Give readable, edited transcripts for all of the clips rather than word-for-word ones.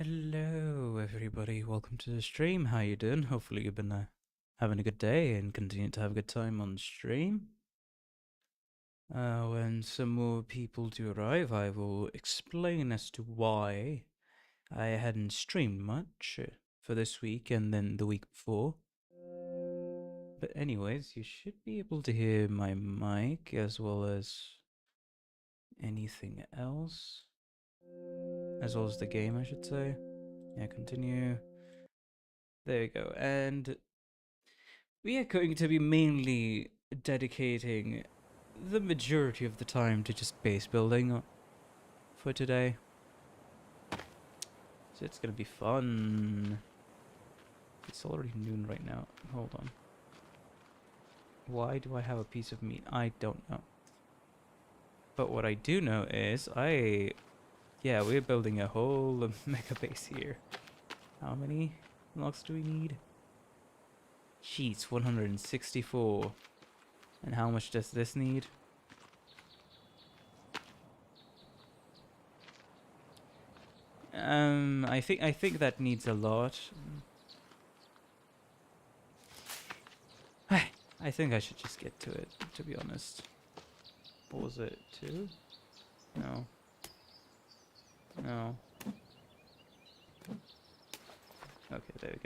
Hello everybody, welcome to the stream. How you doing? Hopefully you've been having a good day and continue to have a good time on stream. When some more people do arrive, I will explain as to why I hadn't streamed much for this week and then the week before. But anyways, you should be able to hear my mic as well as anything else. As well as the game, I should say. Yeah, continue. There you go. And we are going to be mainly dedicating the majority of the time to just base building for today. So it's gonna be fun. It's already noon right now. Hold on. Why do I have a piece of meat? I don't know. But what I do know is yeah, we're building a whole mega base here. How many logs do we need? Jeez, 164. And how much does this need? I think that needs a lot. I think I should just get to it, to be honest. What was it? 2? No. No. Okay, there we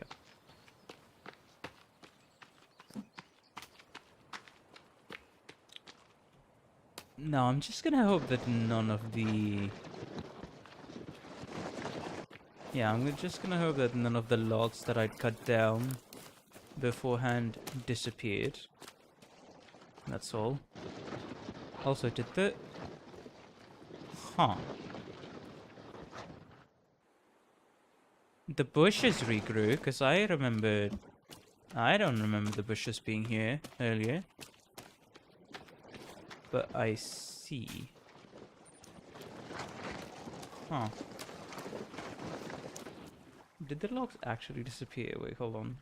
go. No, I'm just gonna hope that none of the... Yeah, I'm just gonna hope that none of the logs that I'd cut down beforehand disappeared. That's all. Also, did the... Huh. The bushes regrew, because I don't remember the bushes being here earlier. But I see. Huh. Did the logs actually disappear? Wait, hold on.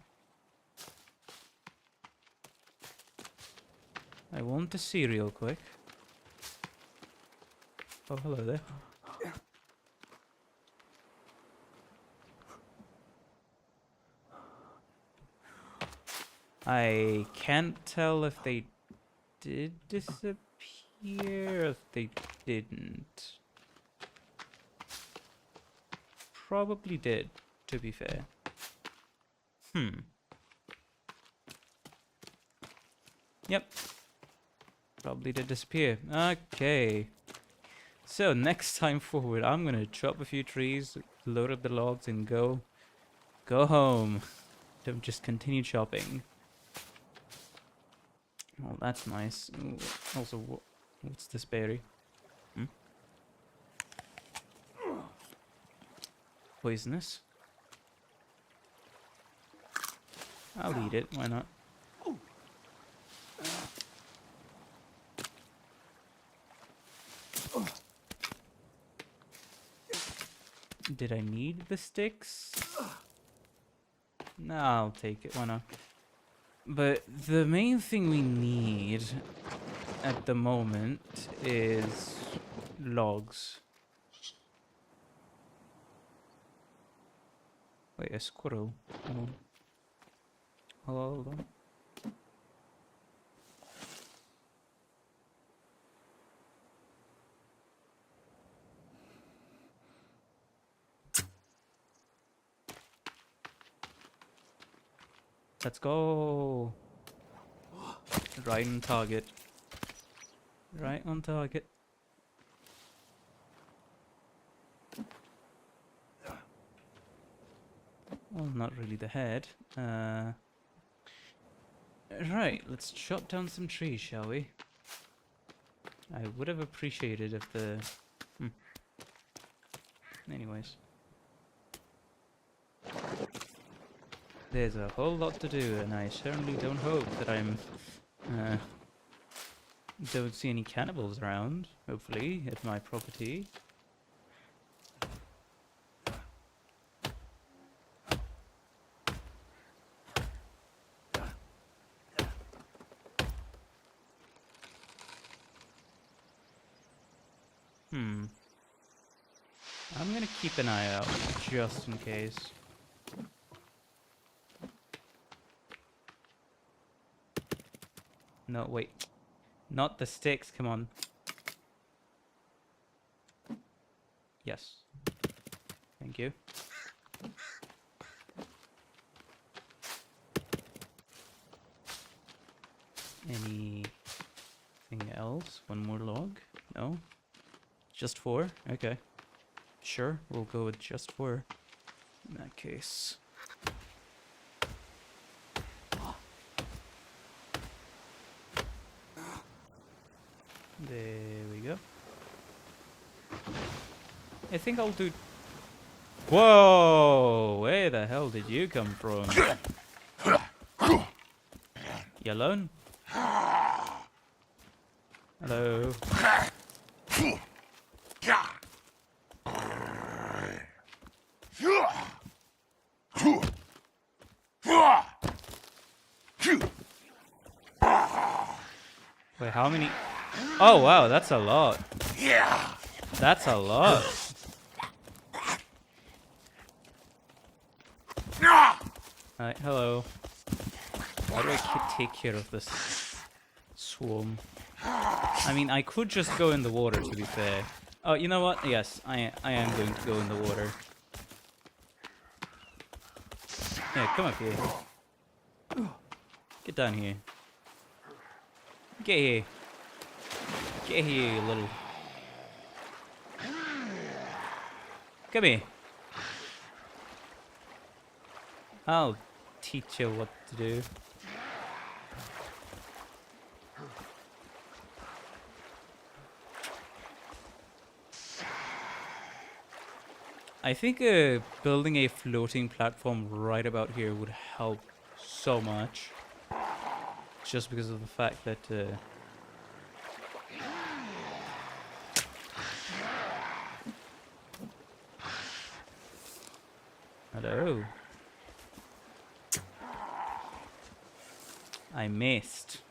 I want to see real quick. Oh, hello there. I can't tell if they did disappear or if they didn't. Probably did, to be fair. Yep. Probably did disappear. Okay. So next time forward, I'm gonna chop a few trees, load up the logs, and go home. Don't just continue chopping. Oh, that's nice. Ooh, also, what's this berry? Poisonous. I'll eat it. Why not? Did I need the sticks? No, I'll take it. Why not? But the main thing we need at the moment is logs. Wait, a squirrel. Hold on. Hold on. Let's go. Right on target. Right on target. Well, not really the head. Right, let's chop down some trees, shall we? I would have appreciated if the... Anyways. There's a whole lot to do, and I certainly don't hope that I'm... don't see any cannibals around, hopefully, at my property. I'm gonna keep an eye out, just in case. No, wait. Not the sticks, come on. Yes. Thank you. Anything else? One more log? No? Just 4? Okay. Sure, we'll go with just 4. In that case. There we go. I think I'll do... Whoa! Where the hell did you come from? You alone? Hello? Wait, how many? Oh wow, that's a lot. That's a lot. Alright, hello. How do I take care of this swarm? I mean, I could just go in the water, to be fair. Oh, you know what? Yes, I am going to go in the water. Yeah, come up here. Get down here. Get here. Get here, you little... Come here. I'll teach you what to do. I think building a floating platform right about here would help so much. Just because of the fact that... Hello. I missed.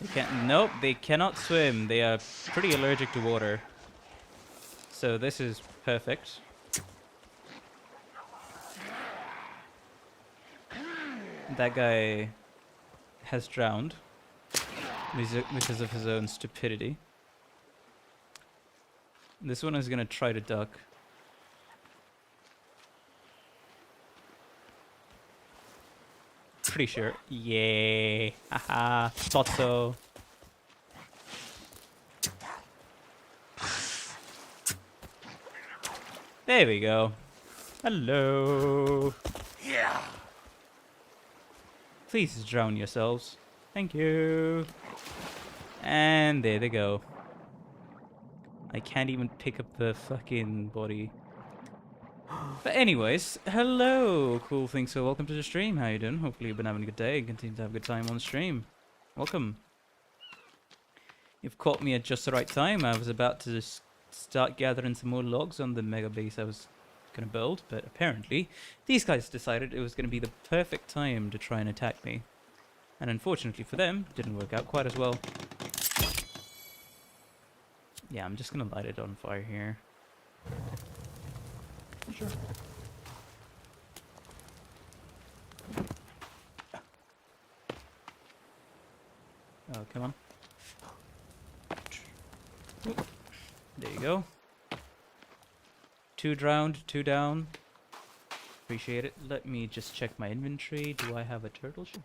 They can't. Nope, they cannot swim. They are pretty allergic to water. So this is perfect. That guy has drowned because of his own stupidity. This one is gonna try to duck. Pretty sure. Yeah. Haha. Thought so. There we go. Hello. Yeah. Please drown yourselves. Thank you. And there they go. I can't even pick up the fucking body. But anyways, hello, cool things. So welcome to the stream. How you doing? Hopefully you've been having a good day and continue to have a good time on the stream. Welcome. You've caught me at just the right time. I was about to just start gathering some more logs on the mega base I was going to build, but apparently these guys decided it was going to be the perfect time to try and attack me. And unfortunately for them, it didn't work out quite as well. Yeah, I'm just going to light it on fire here. Sure. Oh, come on. Oop. There you go. 2 drowned, 2 down. Appreciate it. Let me just check my inventory. Do I have a turtle shell?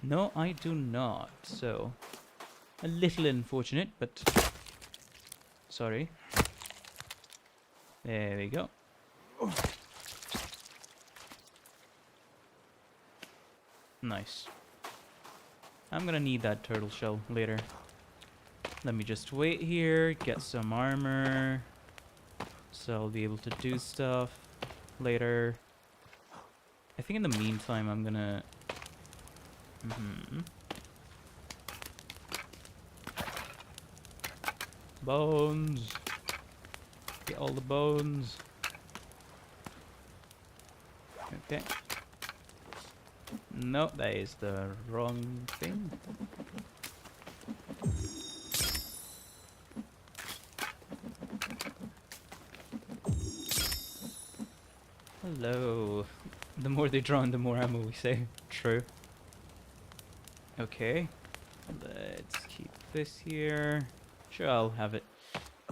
No, I do not. So, a little unfortunate, but sorry. There we go. Nice. I'm gonna need that turtle shell later. Let me just wait here, get some armor, so I'll be able to do stuff later. I think in the meantime I'm gonna... Bones! Get all the bones. Okay. No, that is the wrong thing. Hello. The more they draw, the more ammo we save. True. Okay. Let's keep this here. Sure, I'll have it.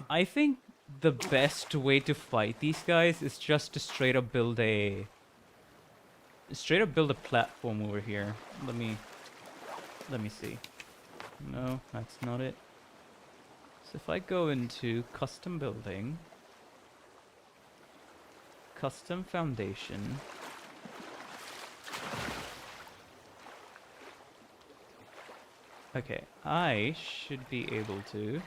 I think the best way to fight these guys is just to straight up build a platform over here. Let me see. No, that's not it. So if I go into custom building, custom foundation, okay, I should be able to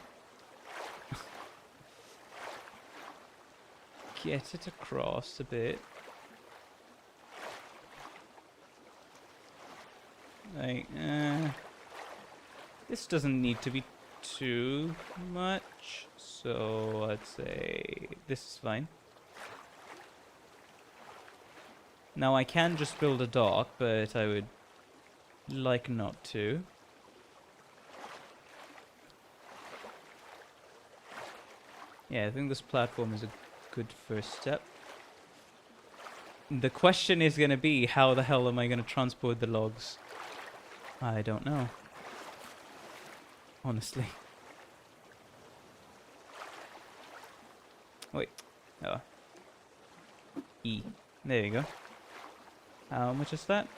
get it across a bit. Like, this doesn't need to be too much, so I'd say this is fine. Now I can just build a dock, but I would like not to. Yeah, I think this platform is a good first step. The question is going to be, how the hell am I going to transport the logs? I don't know. Honestly. Wait. Oh. E. There you go. How much is that?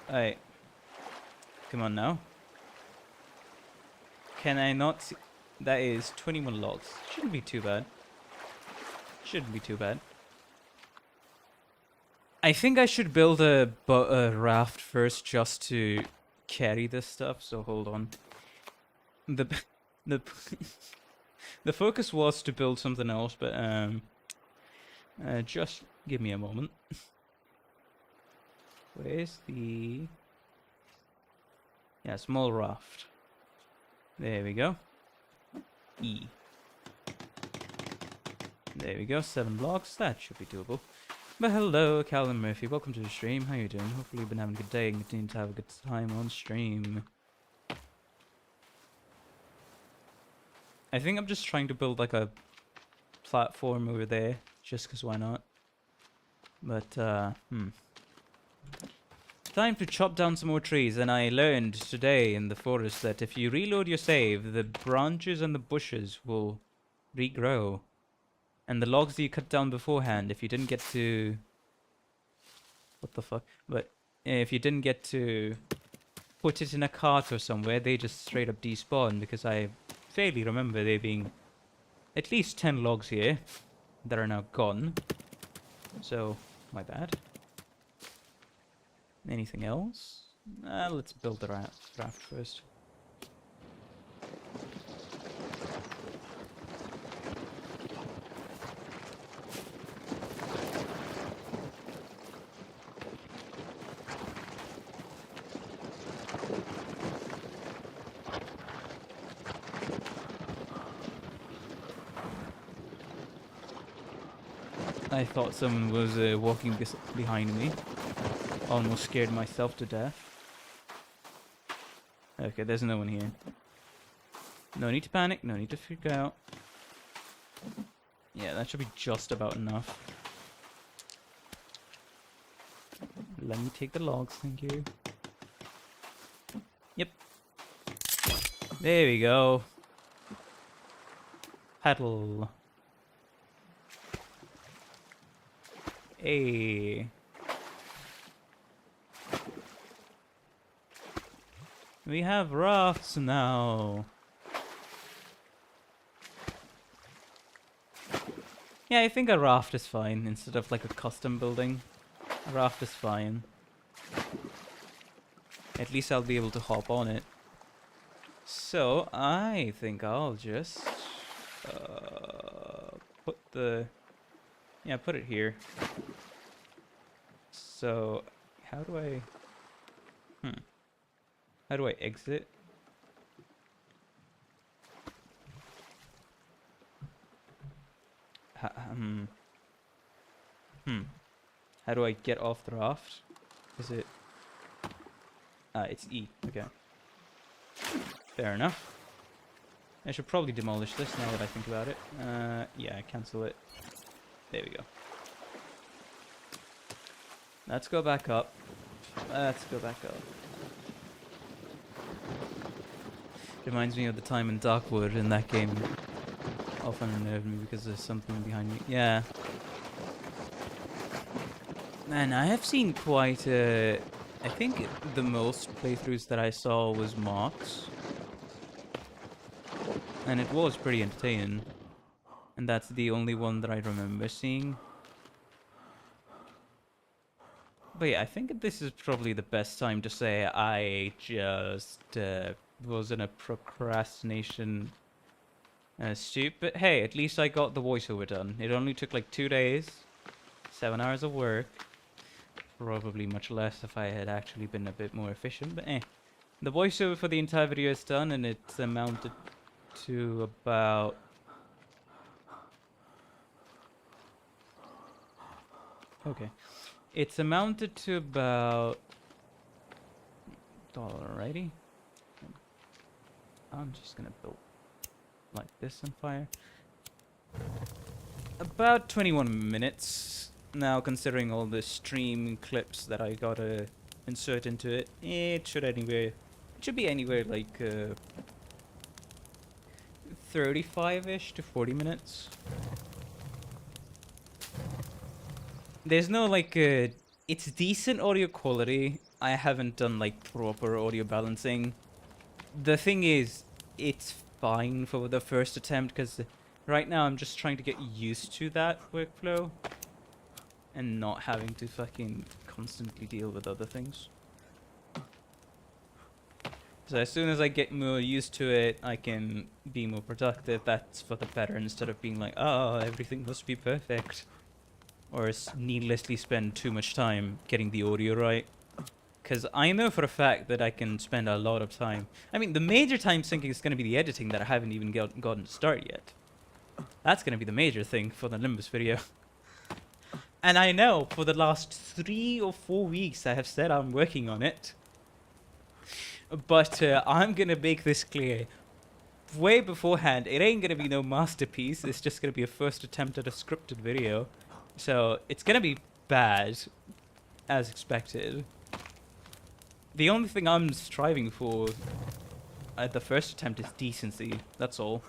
Alright. Come on now. Can I not see? That is 21 logs. Shouldn't be too bad. Shouldn't be too bad. I think I should build a raft first just to carry this stuff, so hold on. The the focus was to build something else, but just give me a moment. Where's the... Yeah, small raft. There we go. E. There we go, 7 blocks. That should be doable. But hello, Calvin Murphy. Welcome to the stream. How you doing? Hopefully you've been having a good day and continue to have a good time on stream. I think I'm just trying to build like a platform over there, just because why not? But, time to chop down some more trees, and I learned today in the forest that if you reload your save, the branches and the bushes will regrow. And the logs that you cut down beforehand, if you didn't get to... What the fuck? But if you didn't get to put it in a cart or somewhere, they just straight up despawn, because I vaguely remember there being at least 10 logs here that are now gone. So, my bad. Anything else? Let's build the raft first. I thought someone was walking behind me. Almost scared myself to death. Okay, there's no one here. No need to panic, no need to freak out. Yeah, that should be just about enough. Let me take the logs, thank you. Yep. There we go. Paddle. Hey. We have rafts now. Yeah, I think a raft is fine instead of like a custom building. A raft is fine. At least I'll be able to hop on it. So I think I'll just put the... Yeah, put it here. So how do I... How do I exit? How do I get off the raft? Is it... it's E. Okay. Fair enough. I should probably demolish this now that I think about it. Yeah, cancel it. There we go. Let's go back up. Let's go back up. Reminds me of the time in Darkwood in that game. Often unnerved me because there's something behind me. Yeah. Man, I have seen quite I think the most playthroughs that I saw was Mark's. And it was pretty entertaining. And that's the only one that I remember seeing. But yeah, I think this is probably the best time to say I just was in a procrastination stoop. But hey, at least I got the voiceover done. It only took like 2 days, 7 hours of work. Probably much less if I had actually been a bit more efficient, but eh. The voiceover for the entire video is done, and it's amounted to about... Okay. It's amounted to about... Alrighty. I'm just gonna build like this on fire. About 21 minutes. Now, considering all the stream clips that I gotta insert into it, it should be anywhere like 35-ish to 40 minutes. There's no like it's decent audio quality. I haven't done like proper audio balancing. The thing is, it's fine for the first attempt because right now I'm just trying to get used to that workflow. And not having to fucking constantly deal with other things. So as soon as I get more used to it, I can be more productive. That's for the better, instead of being like, oh, everything must be perfect. Or needlessly spend too much time getting the audio right. Because I know for a fact that I can spend a lot of time. I mean, the major time sinking is going to be the editing that I haven't even gotten to start yet. That's going to be the major thing for the Nimbus video. And I know for the last 3 or 4 weeks I have said I'm working on it. But I'm going to make this clear way beforehand. It ain't going to be no masterpiece. It's just going to be a first attempt at a scripted video. So it's going to be bad, as expected. The only thing I'm striving for at the first attempt is decency. That's all.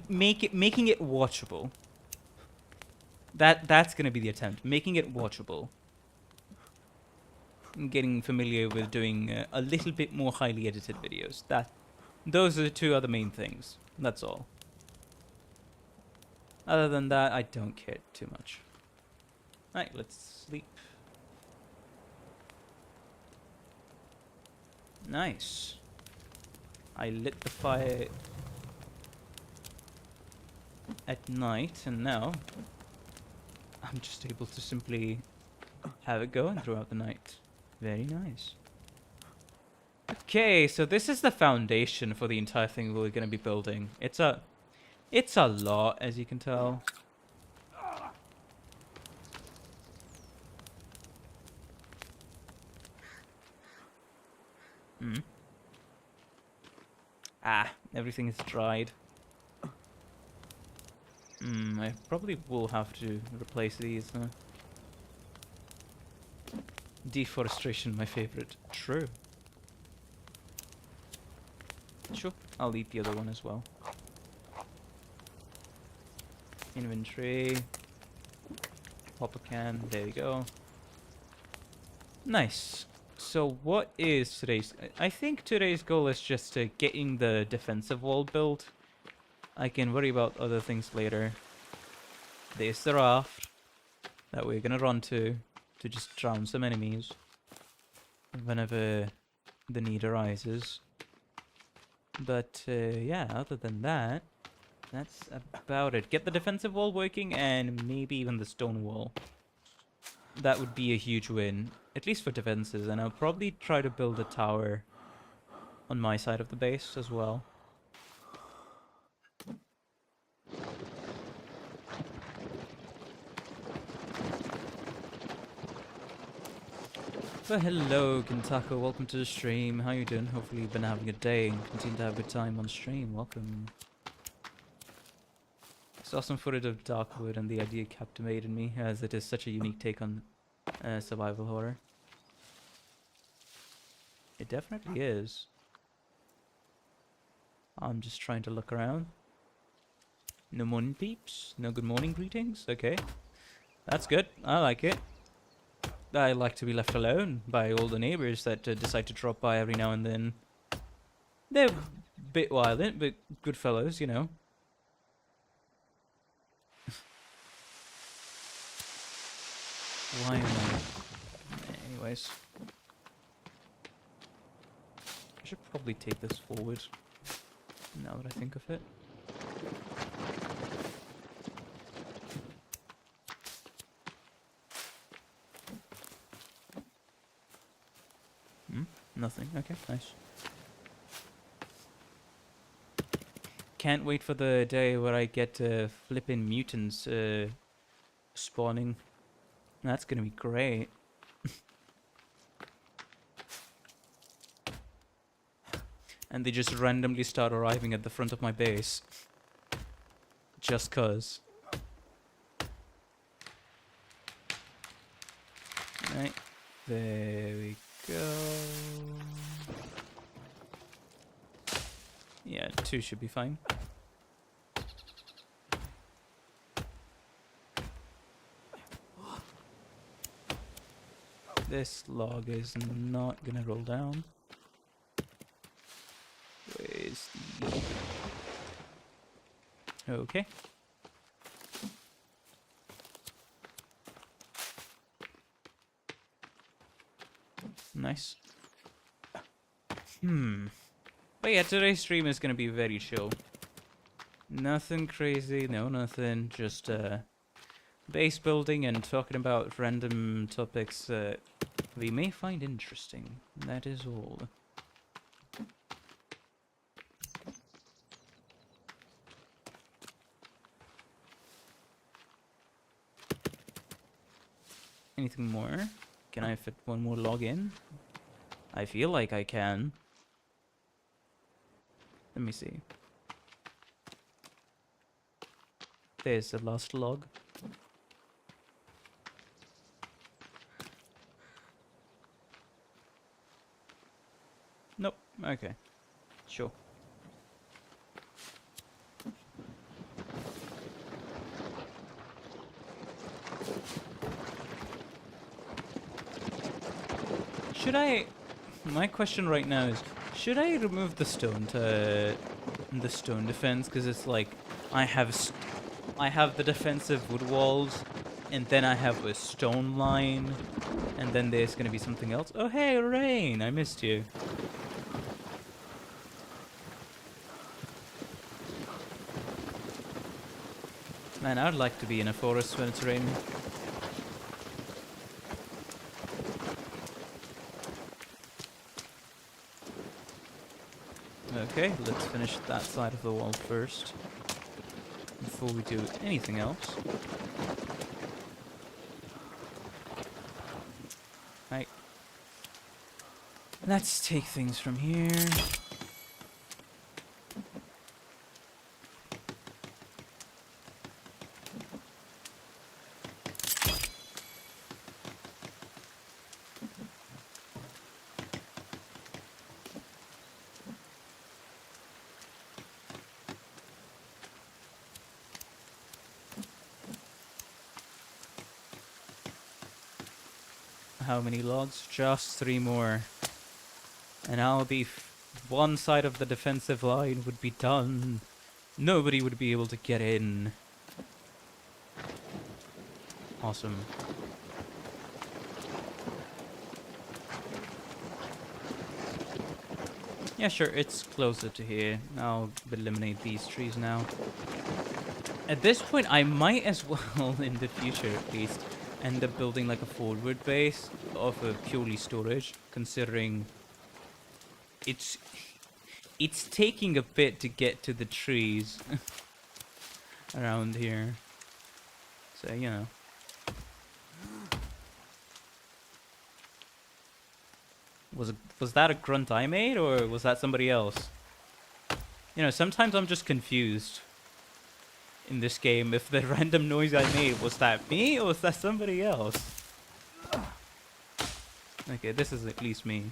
Making it watchable. That's going to be the attempt. Making it watchable. And getting familiar with doing a little bit more highly edited videos. Those are the 2 other main things. That's all. Other than that, I don't care too much. Right, let's sleep. Nice. I lit the fire at night, and now I'm just able to simply have it going throughout the night. Very nice. Okay, so this is the foundation for the entire thing we're going to be building. It's a lot, as you can tell. Everything is dried. I probably will have to replace these. Deforestation, my favorite. True. Sure, I'll eat the other one as well. Inventory. Pop a can. There we go. Nice. So what is today's... I think today's goal is just getting the defensive wall built. I can worry about other things later. There's the raft that we're gonna run to just drown some enemies whenever the need arises. But yeah, other than that, that's about it. Get the defensive wall working and maybe even the stone wall. That would be a huge win, at least for defenses, and I'll probably try to build a tower on my side of the base as well. Well, hello, Kintako. Welcome to the stream. How you doing? Hopefully you've been having a day and continue to have a good time on stream. Welcome. Saw some footage of Darkwood and the idea captivated me, as it is such a unique take on survival horror. It definitely is. I'm just trying to look around. No morning peeps? No good morning greetings? Okay. That's good. I like it. I like to be left alone by all the neighbours that decide to drop by every now and then. They're a bit violent, but good fellows, you know. Why am I... Anyways. I should probably take this forward, now that I think of it. Nothing. Okay, nice. Can't wait for the day where I get flippin' mutants spawning. That's gonna be great. And they just randomly start arriving at the front of my base. Just cause. Right. There we go. Yeah, 2 should be fine. This log is not gonna roll down. Where's the... Okay. Nice. But yeah, today's stream is gonna be very chill. Nothing crazy, no nothing, just base building and talking about random topics we may find interesting. That is all. Anything more? Can I fit one more log in? I feel like I can. Let me see. There's the last log. Nope. Okay. Sure. Should I... My question right now is, should I remove the stone to... the stone defense? Because it's like, I have the defensive wood walls, and then I have a stone line, and then there's gonna be something else. Oh hey, Rain! I missed you. Man, I'd like to be in a forest when it's raining. Okay, let's finish that side of the wall first, before we do anything else. Right. Let's take things from here. How many logs? Just 3 more. And I'll be... one side of the defensive line would be done. Nobody would be able to get in. Awesome. Yeah, sure, it's closer to here. I'll eliminate these trees now. At this point, I might as well, in the future at least, end up building like a forward base of a purely storage, considering it's taking a bit to get to the trees around here. So, you know. Was that a grunt I made, or was that somebody else? You know, sometimes I'm just confused in this game if the random noise I made, was that me or was that somebody else? Okay, this is at least me.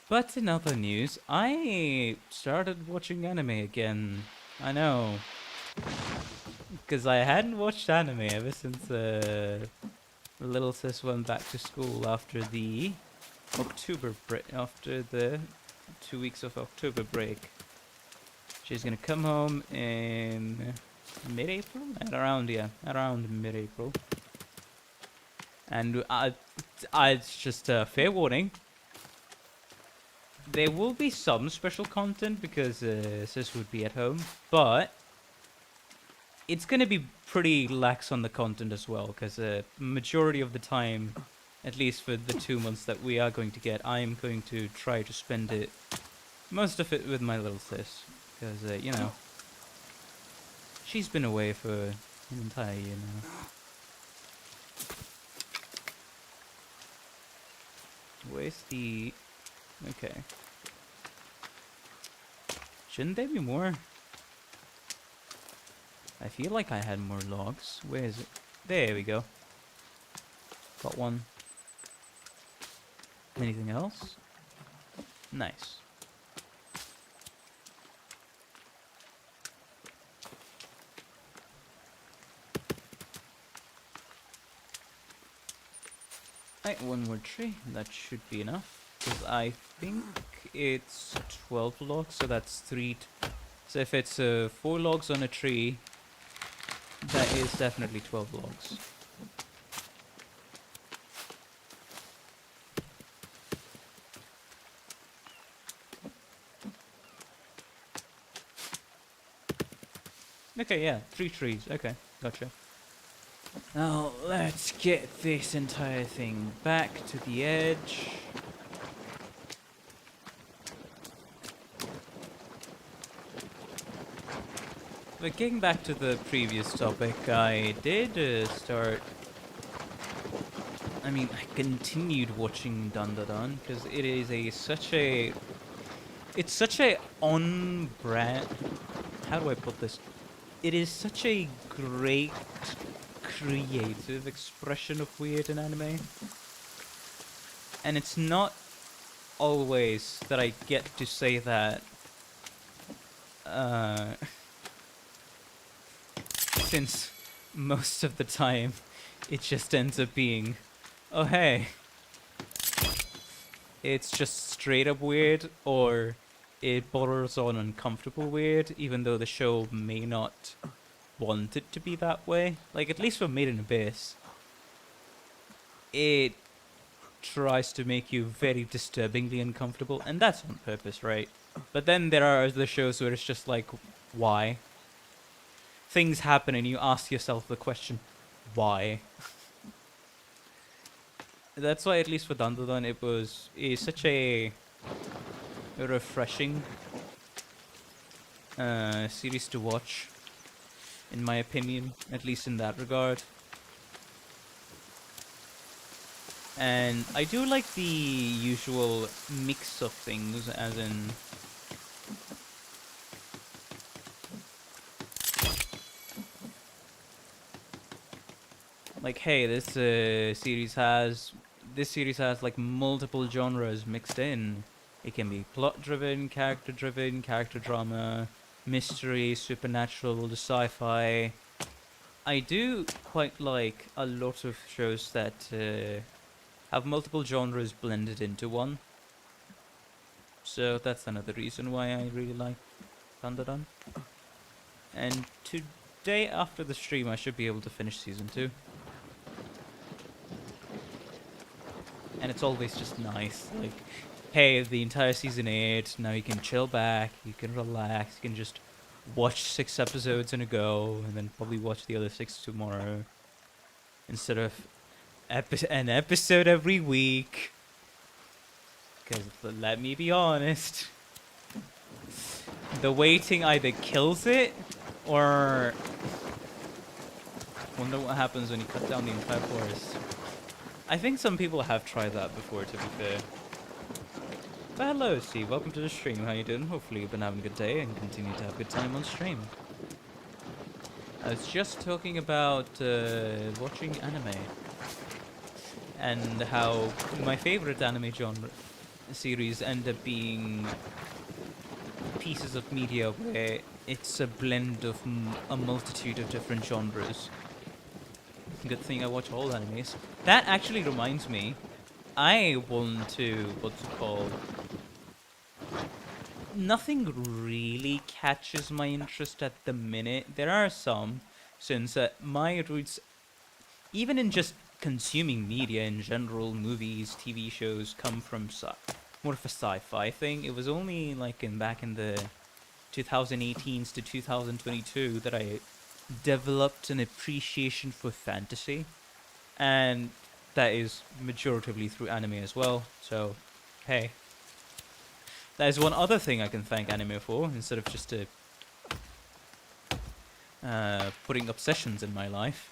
But in other news, I started watching anime again. I know. Because I hadn't watched anime ever since little sis went back to school after the October break, after the 2 weeks of October break. She's gonna come home in mid-April? Around mid-April. And it's just a fair warning. There will be some special content because sis would be at home, but it's gonna be pretty lax on the content as well, because majority of the time, at least for the 2 months that we are going to get, I'm going to try to spend it, most of it with my little sis, because, you know, she's been away for an entire year now. Where's the... Okay. Shouldn't there be more? I feel like I had more logs. Where is it? There we go. Got one. Anything else? Nice. Right, one more tree. That should be enough. Because I think it's 12 logs, so that's 3. So if it's 4 logs on a tree, that is definitely 12 logs. Okay, yeah, 3 trees. Okay, gotcha. Now, let's get this entire thing back to the edge. But getting back to the previous topic, I did start... I mean, I continued watching Dun, because it is such a... It's such a on-brand... How do I put this? It is such a great creative expression of weird in anime. And it's not always that I get to say that... since most of the time it just ends up being, oh hey, it's just straight up weird, or it borders on uncomfortable weird, even though the show may not want it to be that way. Like, at least for Made in bAsE, it tries to make you very disturbingly uncomfortable, and that's on purpose, right? But then there are other shows where it's just like, why? Things happen and you ask yourself the question, why? That's why, at least for Dun, it was such a refreshing series to watch, in my opinion, at least in that regard. And I do like the usual mix of things, as in... Like, hey, this series has like multiple genres mixed in. It can be plot-driven, character drama, mystery, supernatural, sci-fi. I do quite like a lot of shows that have multiple genres blended into one. So that's another reason why I really like Dun. And today, after the stream, I should be able to finish Season 2. And it's always just nice, like, hey, the entire season aired, now you can chill back, you can relax, you can just watch 6 episodes in a go, and then probably watch the other 6 tomorrow, instead of an episode every week. Because, let me be honest, the waiting either kills it, or Wonder what happens when you cut down the entire forest. I think some people have tried that before, to be fair. But hello, Steve. Welcome to the stream. How you doing? Hopefully you've been having a good day and continue to have a good time on stream. I was just talking about watching anime and how my favorite anime genre series end up being pieces of media where it's a blend of a multitude of different genres. Good thing I watch all animes. That actually reminds me, I want to, what's it called? Nothing really catches my interest at the minute. There are some, since my roots, even in just consuming media in general, movies, TV shows, come from more of a sci-fi thing. It was only like back in the 2018s to 2022 that I developed an appreciation for fantasy, and that is majoritively through anime as well. So, hey, that is one other thing I can thank anime for, instead of just putting obsessions in my life.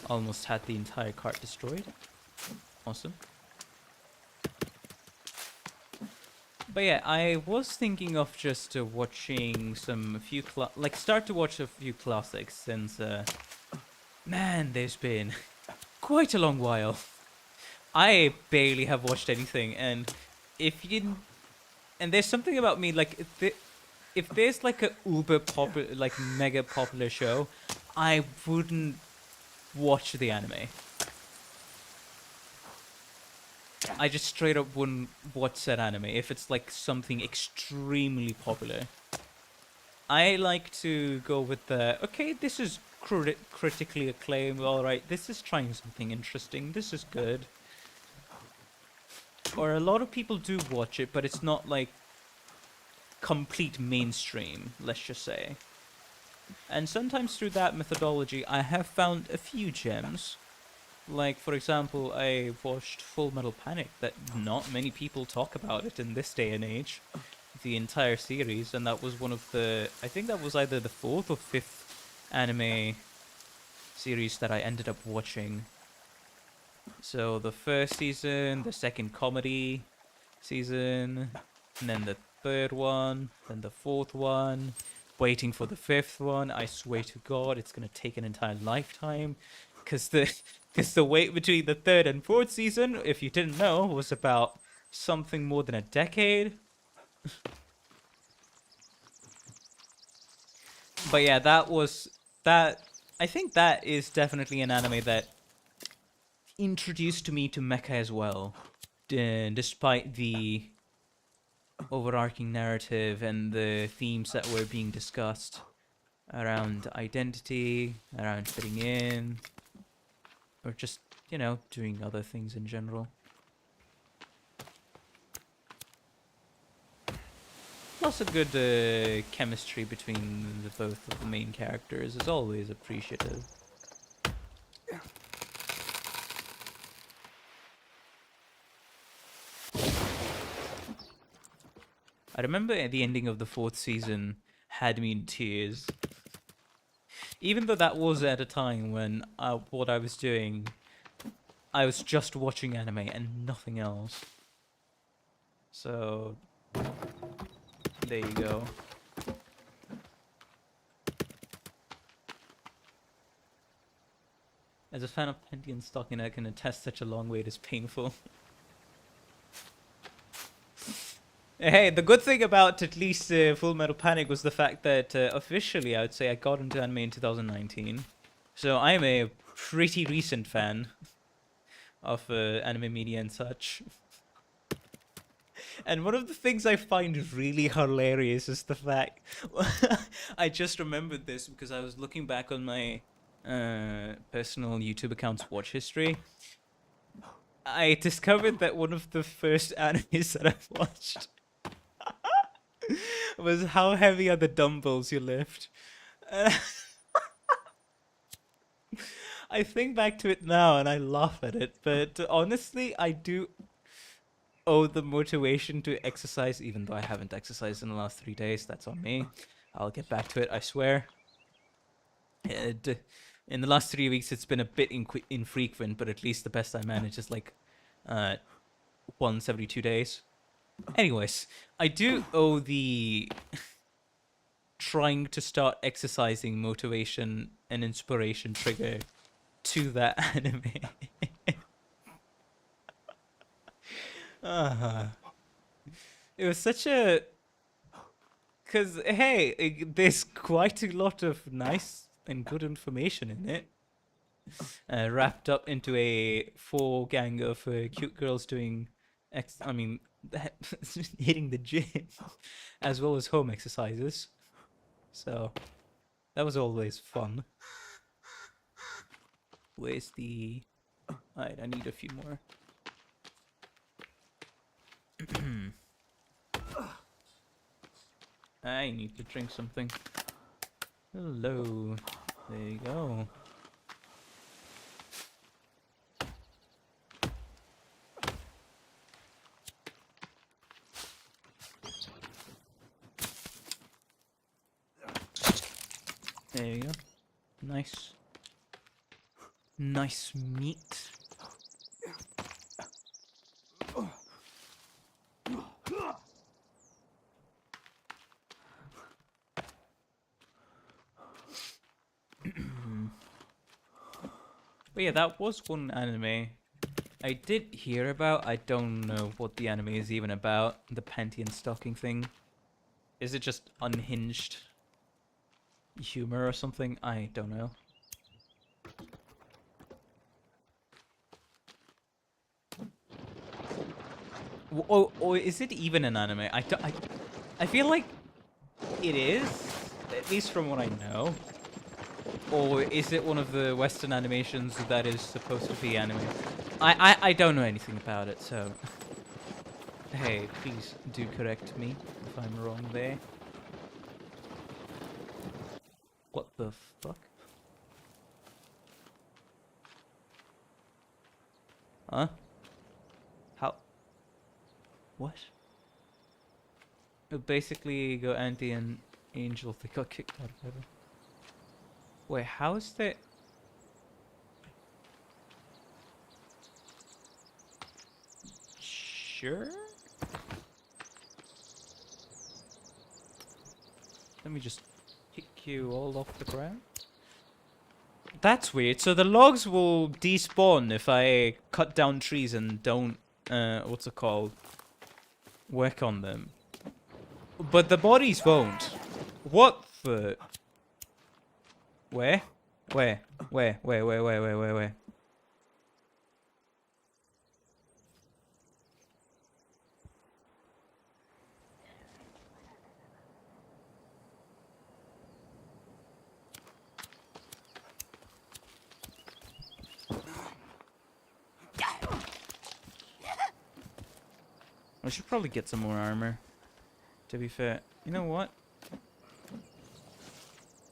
Almost had the entire cart destroyed. Awesome. But yeah, I was thinking of just watching start to watch a few classics, since man, there's been quite a long while. I barely have watched anything, and if you didn't, and there's something about me, like if there's like a mega popular show, I wouldn't watch the anime. I just straight up wouldn't watch that anime if it's like something extremely popular. I like to go with the, okay, this is critically acclaimed, alright, this is trying something interesting, this is good. Or a lot of people do watch it, but it's not like complete mainstream, let's just say. And sometimes through that methodology, I have found a few gems. Like, for example, I watched Full Metal Panic, that not many people talk about it in this day and age. The entire series, and that was one of the, I think that was either the 4th or 5th anime series that I ended up watching. So the first season, the second comedy season, and then the 3rd one, then the 4th one, waiting for the 5th one. I swear to God, it's gonna take an entire lifetime, because the wait between the 3rd and 4th season, if you didn't know, was about something more than a decade. But yeah, I think that is definitely an anime that introduced me to mecha as well, despite the overarching narrative and the themes that were being discussed around identity, around fitting in, or just, you know, doing other things in general. Plus a good chemistry between both of the main characters is always appreciative. I remember the ending of the 4th season had me in tears. Even though that was at a time when what I was doing, I was just watching anime and nothing else. So, there you go. As a fan of Pentium stock, I can attest such a long wait is painful. Hey, the good thing about at least Full Metal Panic was the fact that officially, I would say I got into anime in 2019. So I am a pretty recent fan of anime media and such. And one of the things I find really hilarious is the fact I just remembered this because I was looking back on my personal YouTube account's watch history. I discovered that one of the first animes that I watched was How Heavy Are the Dumbbells You Lift? I think back to it now and I laugh at it, but honestly, I do owe the motivation to exercise, even though I haven't exercised in the last 3 days. That's on me. I'll get back to it, I swear. In the last 3 weeks, it's been a bit infrequent, but at least the best I manage is like once every 2 days. Anyways, I do owe the trying to start exercising motivation and inspiration trigger to that anime. uh, it was such a... Because, hey, there's quite a lot of nice and good information in it. Wrapped up into a 4 gang of cute girls doing... hitting the gym. As well as home exercises. So, that was always fun. Where's the... Alright, I need a few more. I need to drink something. Hello. There you go. There you go. Nice. Nice meat. But yeah, that was one anime I did hear about. I don't know what the anime is even about. The panty and stocking thing. Is it just unhinged humor or something? I don't know. Or is it even an anime? I feel like it is, at least from what I know. Or is it one of the Western animations that is supposed to be anime? I don't know anything about it, so... Hey, please do correct me if I'm wrong there. What the fuck? Huh? How? What? Basically, go anti and angel. They got kicked out of heaven. Wait, how is that? Sure? Let me just kick you all off the ground. That's weird. So the logs will despawn if I cut down trees and don't, what's it called? Work on them. But the bodies won't. What the? Where? Where? Where? I should probably get some more armor, to be fair. You know what?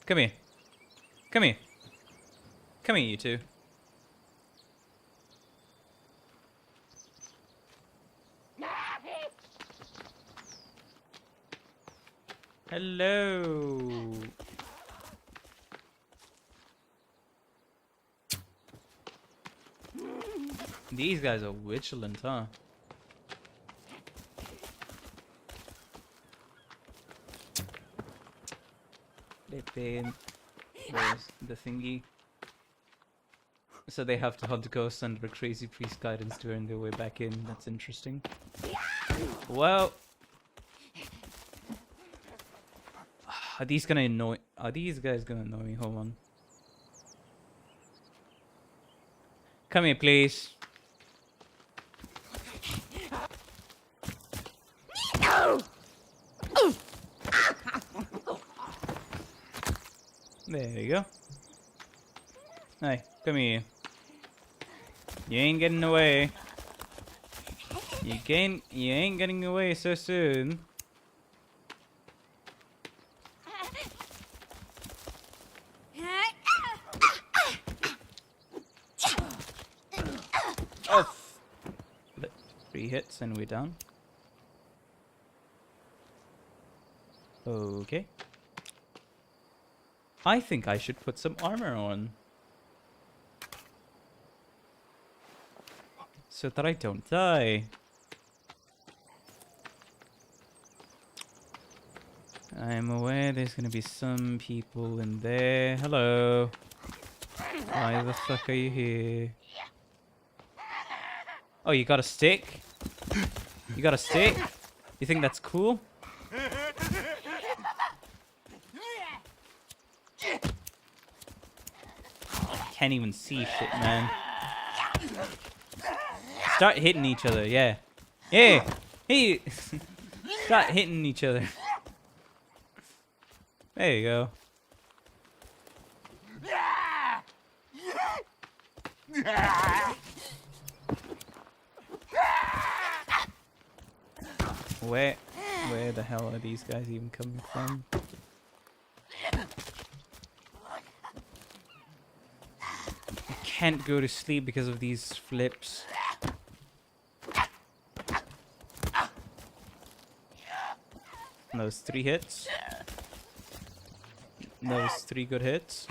Come here. Come here. Come here, you two. Hello. These guys are vigilant, huh? Where's the thingy? So they have to hunt ghosts under a crazy priest guidance to earn their way back in. That's interesting. Well, are these gonna annoy? Are these guys gonna annoy me? Hold on. Come here, please. There you go. Hey, come here. You ain't getting away. You ain't getting away so soon. Oh! 3 hits and we're down. Okay. I think I should put some armor on. So that I don't die. I'm aware there's gonna be some people in there. Hello. Why the fuck are you here? Oh, you got a stick? You got a stick? You think that's cool? Can't even see shit, man. Start hitting each other, yeah. Yeah! Hey! Start hitting each other. There you go. Where the hell are these guys even coming from? I can't go to sleep because of these flips. Those 3 hits. Those 3 good hits.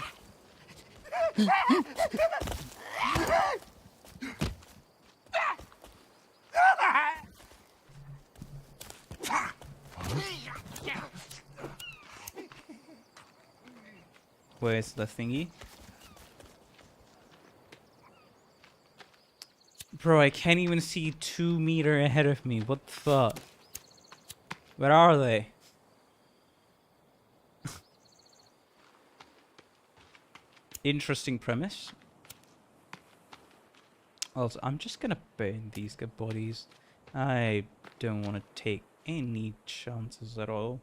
Where's the thingy? Bro, I can't even see 2 meters ahead of me. What the fuck? Where are they? Interesting premise. Also, I'm just gonna burn these good bodies. I don't want to take any chances at all.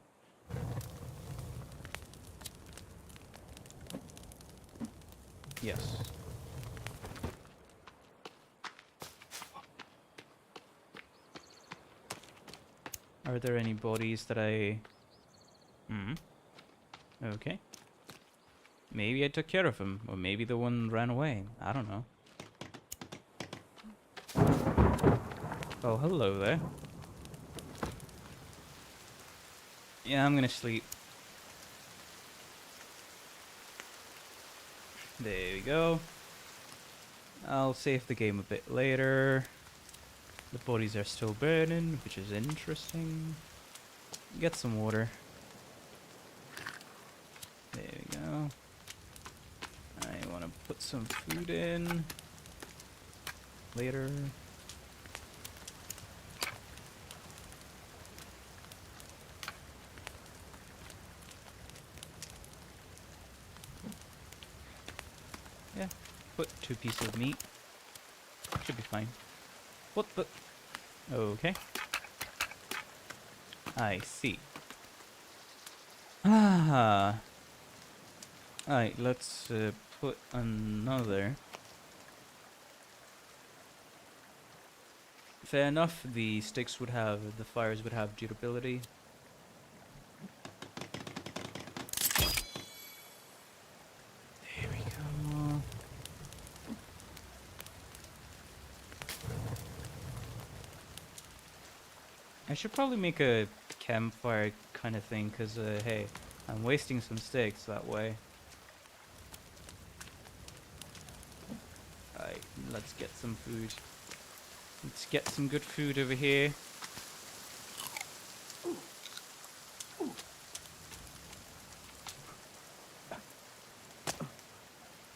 Yes. Are there any bodies that I... Okay. Maybe I took care of him, or maybe the one ran away. I don't know. Oh, hello there. Yeah, I'm gonna sleep. There we go. I'll save the game a bit later. The bodies are still burning, which is interesting. Get some water. There we go. I want to put some food in later. Yeah, put 2 pieces of meat. Should be fine. What the? Okay. I see. Ah. Alright, let's put another. Fair enough, the sticks would have, the fires would have durability. There we go. I should probably make a campfire kind of thing, because, hey, I'm wasting some sticks that way. Alright, let's get some food. Let's get some good food over here.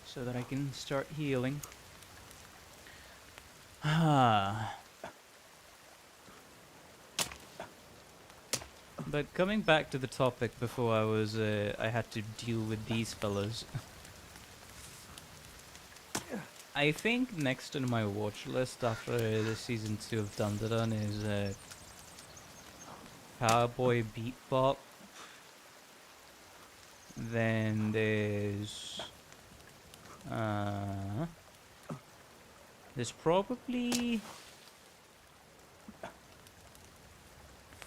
So that I can start healing. Ah. But coming back to the topic before I had to deal with these fellas. I think next on my watch list after the season 2 of Dun is Cowboy Bebop. Then there's probably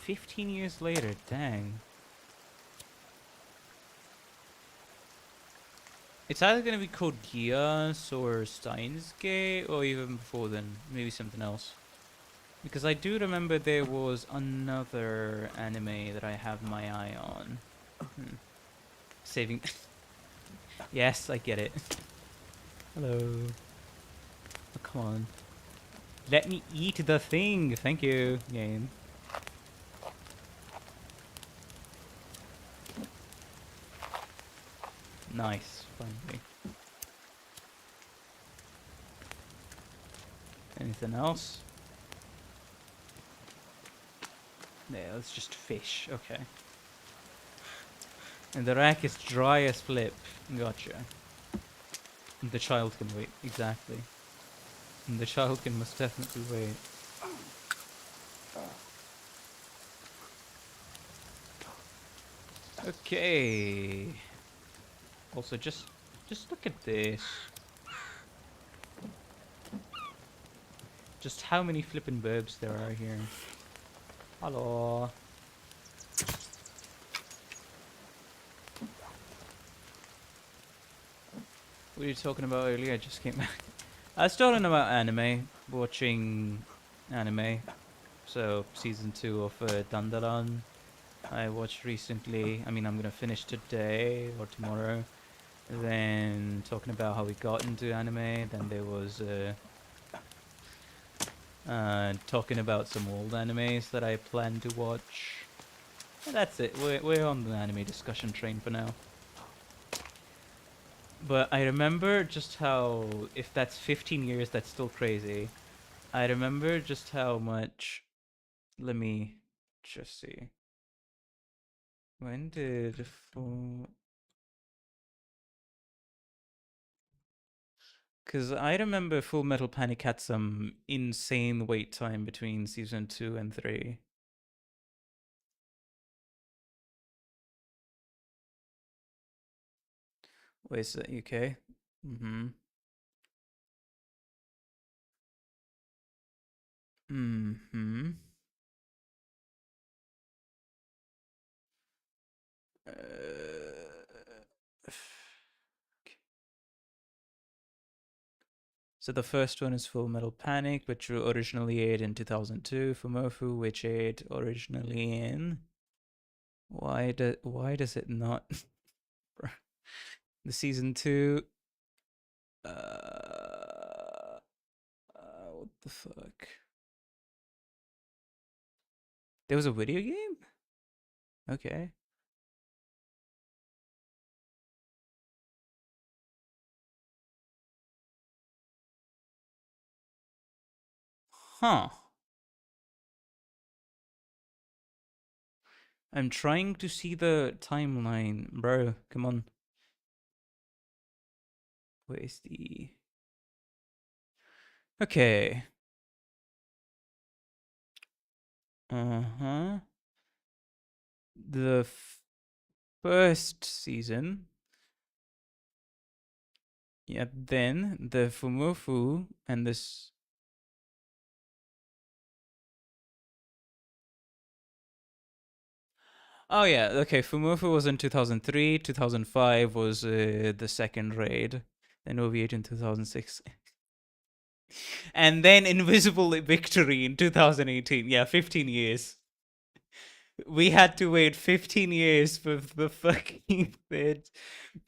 15 years later, dang. It's either gonna be called GaME or Steins Gate, or even before then, maybe something else. Because I do remember there was another anime that I have my eye on. Saving Yes, I get it. Hello. Oh, come on. Let me eat the thing. Thank you, game. Nice, finally. Anything else? Yeah, it's just fish. Okay. And the rack is dry as flip. Gotcha. The child can wait. Exactly. And the child can most definitely wait. Okay. Also, just look at this. Just how many flippin' verbs there are here. Hello. What were you talking about earlier? I just came back. I was talking about anime. Watching anime. So, season 2 of Dandadan. I watched recently. I mean, I'm gonna finish today or tomorrow. Then talking about how we got into anime. Then there was talking about some old animes that I plan to watch. And that's it. We're on the anime discussion train for now. But I remember just how, if that's 15 years, that's still crazy. I remember just how much. Let me just see. When did full? Because I remember Full Metal Panic had some insane wait time between season 2 and 3. Wait, is that UK? Mm-hmm. Mm-hmm. So the first one is Full Metal Panic, which originally aired in 2002. Fumofu, which aired originally in. Why does it not? The season 2. What the fuck? There was a video game? Okay. Huh. I'm trying to see the timeline. Bro, come on. Where's the... Okay. Uh-huh. The first season. Yeah, then the Fumofu and this... Oh yeah, okay, Fumofu was in 2003, 2005 was the second raid, then OV8 in 2006. And then Invisible Victory in 2018. Yeah, 15 years. We had to wait 15 years for the fucking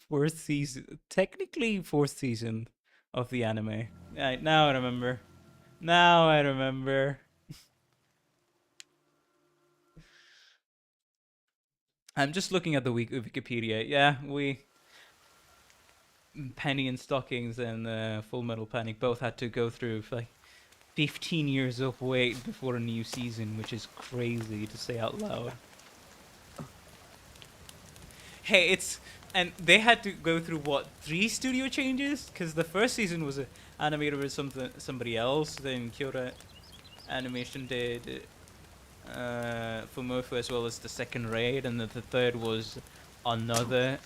fourth season. Technically, fourth season of the anime. Right, now I remember. Now I remember. I'm just looking at the Wikipedia. Yeah, Penny and Stockings and Full Metal Panic both had to go through like 15 years of wait before a new season, which is crazy to say out loud. Hey, and they had to go through what, 3 studio changes? Because the first season was animated with somebody else. Then Kyoto Animation did Fumofu as well as the second raid, and then the third was another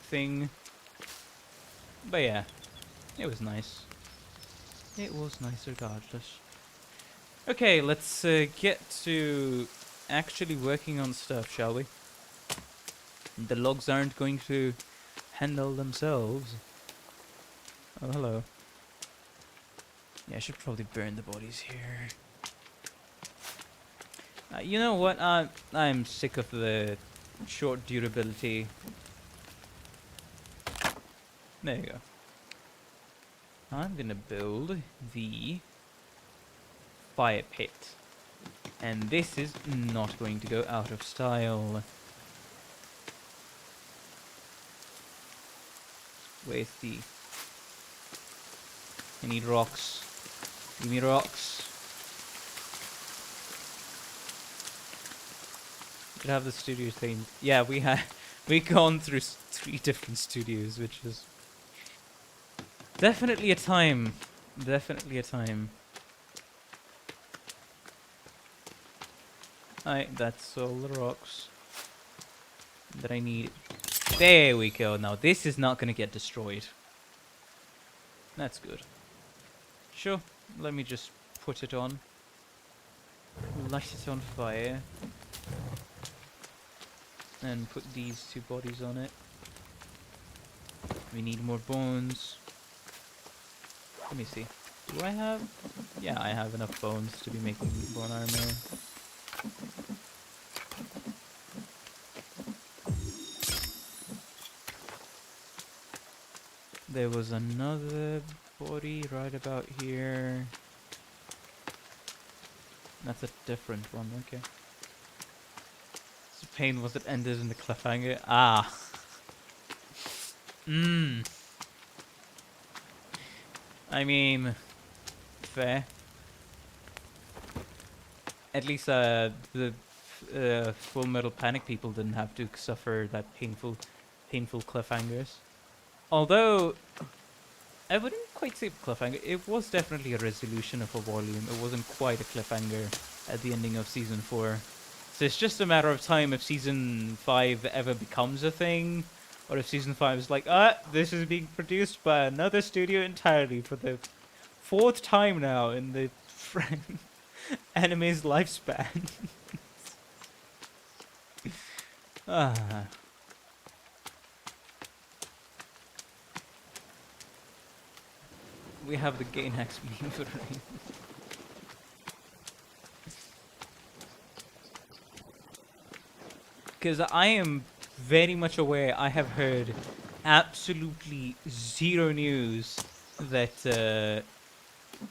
thing. But yeah, it was nice. It was nice regardless. Okay, let's get to actually working on stuff, shall we? The logs aren't going to handle themselves. Oh, hello. Yeah, I should probably burn the bodies here. You know what? I'm sick of the short durability. There you go. I'm gonna build the fire pit. And this is not going to go out of style. Where's the... I need rocks. Give me rocks. Could have the studio thing. Yeah, we've gone through 3 different studios, which is definitely a time. Definitely a time. Alright, that's all the rocks that I need. There we go. Now this is not gonna get destroyed. That's good. Sure, let me just put it on. Light it on fire. And put these 2 bodies on it. We need more bones. Let me see. Do I have... Yeah, I have enough bones to be making bone armor. There was another body right about here. That's a different one, okay. Pain was it ended in the cliffhanger. Ah. I mean, fair. At least the Full Metal Panic people didn't have to suffer that painful cliffhangers. Although, I wouldn't quite say cliffhanger. It was definitely a resolution of a volume. It wasn't quite a cliffhanger at the ending of Season 4. So it's just a matter of time if Season 5 ever becomes a thing, or if Season 5 is like, this is being produced by another studio entirely for the 4th time now in the anime's lifespan. We have the Gainax meme for right. Because I am very much aware I have heard absolutely zero news that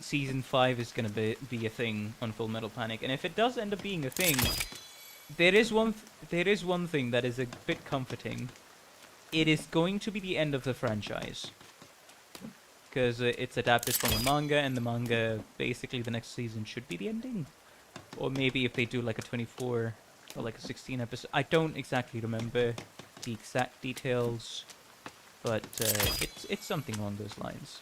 Season 5 is going to be a thing on Full Metal Panic. And if it does end up being a thing, there is one thing that is a bit comforting. It is going to be the end of the franchise. Because it's adapted from a manga, and the manga, basically the next season should be the ending. Or maybe if they do like a 24... or like a 16 episode. I don't exactly remember the exact details, but it's something along those lines.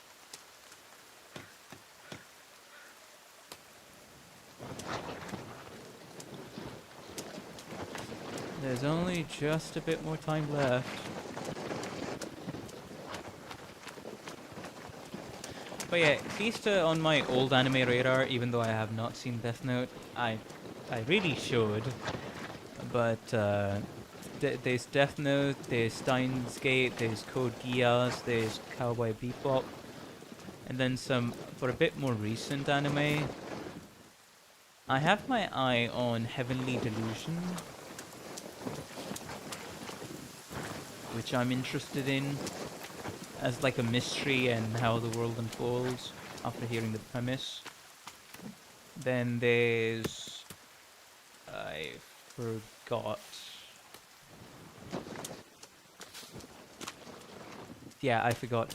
There's only just a bit more time left. But yeah, at least on my old anime radar, even though I have not seen Death Note, I really should. But there's Death Note, there's Steins Gate, there's Code Geass, there's Cowboy Bebop, and then some for a bit more recent anime. I have my eye on Heavenly Delusion, which I'm interested in as like a mystery and how the world unfolds after hearing the premise. Then there's... I forgot. Yeah, I forgot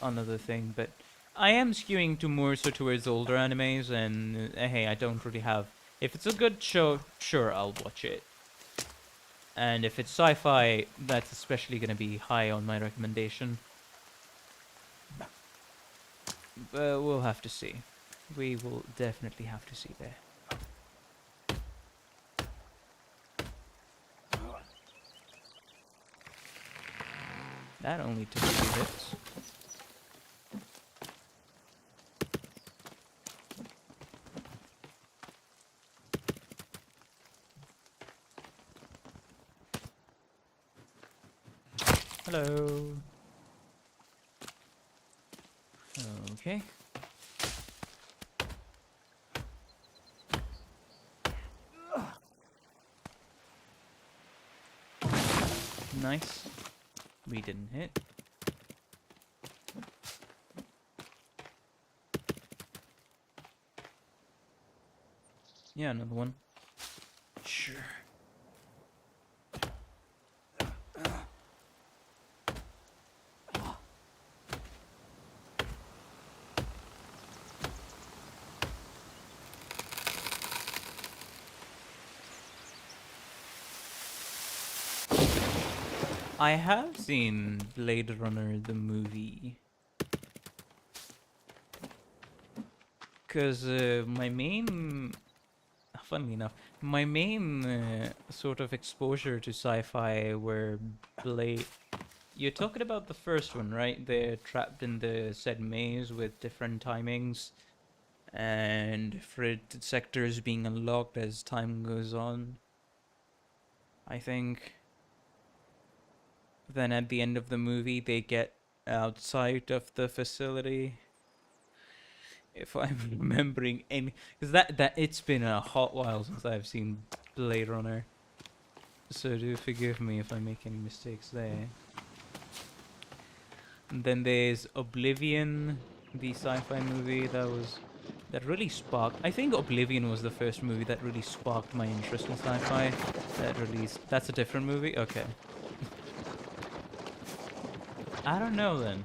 another thing, but I am skewing to more so towards older animes, and hey, I don't really have... If it's a good show, sure, I'll watch it. And if it's sci-fi, that's especially going to be high on my recommendation. But we'll have to see. We will definitely have to see there. That only took 2 hits. Hello. Okay. Nice. We didn't hit. Yeah, another one. Sure. I have seen Blade Runner the movie. Because my main... Funnily enough, my main sort of exposure to sci-fi were Blade... You're talking about the first one, right? They're trapped in the said maze with different timings. And different sectors being unlocked as time goes on. I think... Then at the end of the movie, they get outside of the facility. If I'm remembering any, because that it's been a hot while since I've seen Blade Runner, so do forgive me if I make any mistakes there. And then there's Oblivion, the sci-fi movie that really sparked. I think Oblivion was the first movie that really sparked my interest in sci-fi. That released. That's a different movie. Okay. I don't know then.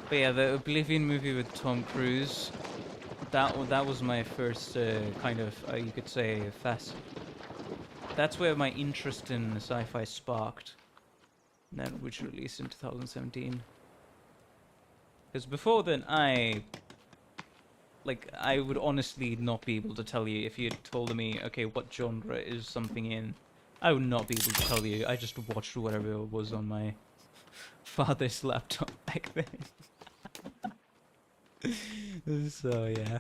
But yeah, the Oblivion movie with Tom Cruise, that was my first kind of, you could say, that's where my interest in sci-fi sparked. That which released in 2017. Because before then, I would honestly not be able to tell you if you had told me, okay, what genre is something in. I would not be able to tell you. I just watched whatever was on my father's laptop back then. So yeah.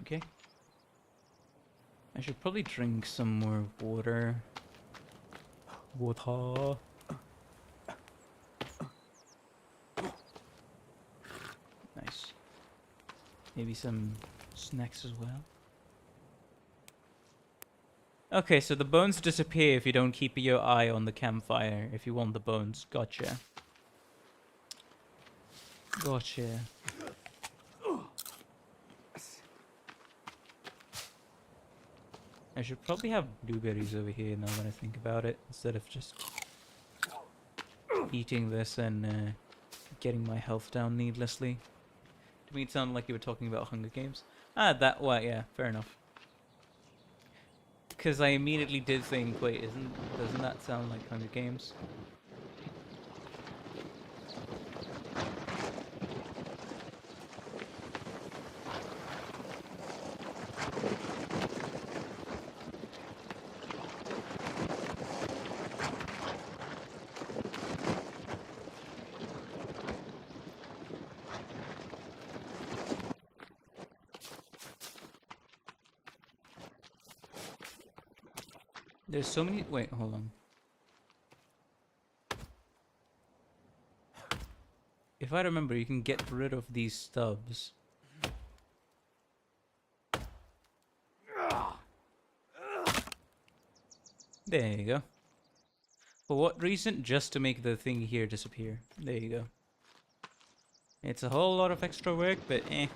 Okay. I should probably drink some more water. Water. Nice. Maybe some snacks as well. Okay, so the bones disappear if you don't keep your eye on the campfire. If you want the bones. Gotcha. Gotcha. I should probably have blueberries over here now that I think about it, instead of just eating this and getting my health down needlessly. To me it sounded like you were talking about Hunger Games. Ah, that, well, yeah, fair enough. Because I immediately did think, wait, doesn't that sound like Hunger Games? There's so many... Wait, hold on. If I remember, you can get rid of these stubs. There you go. For what reason? Just to make the thing here disappear. There you go. It's a whole lot of extra work, but eh.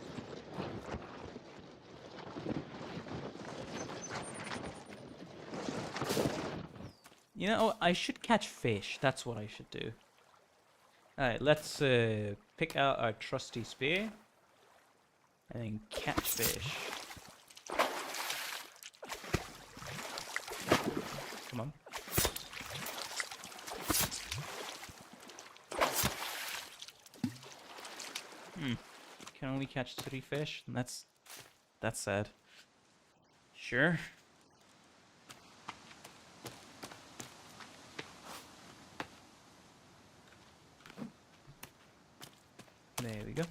You know, I should catch fish. That's what I should do. Alright, let's pick out our trusty spear. And then catch fish. Come on. Can only catch 3 fish? And that's sad. Sure. There we go.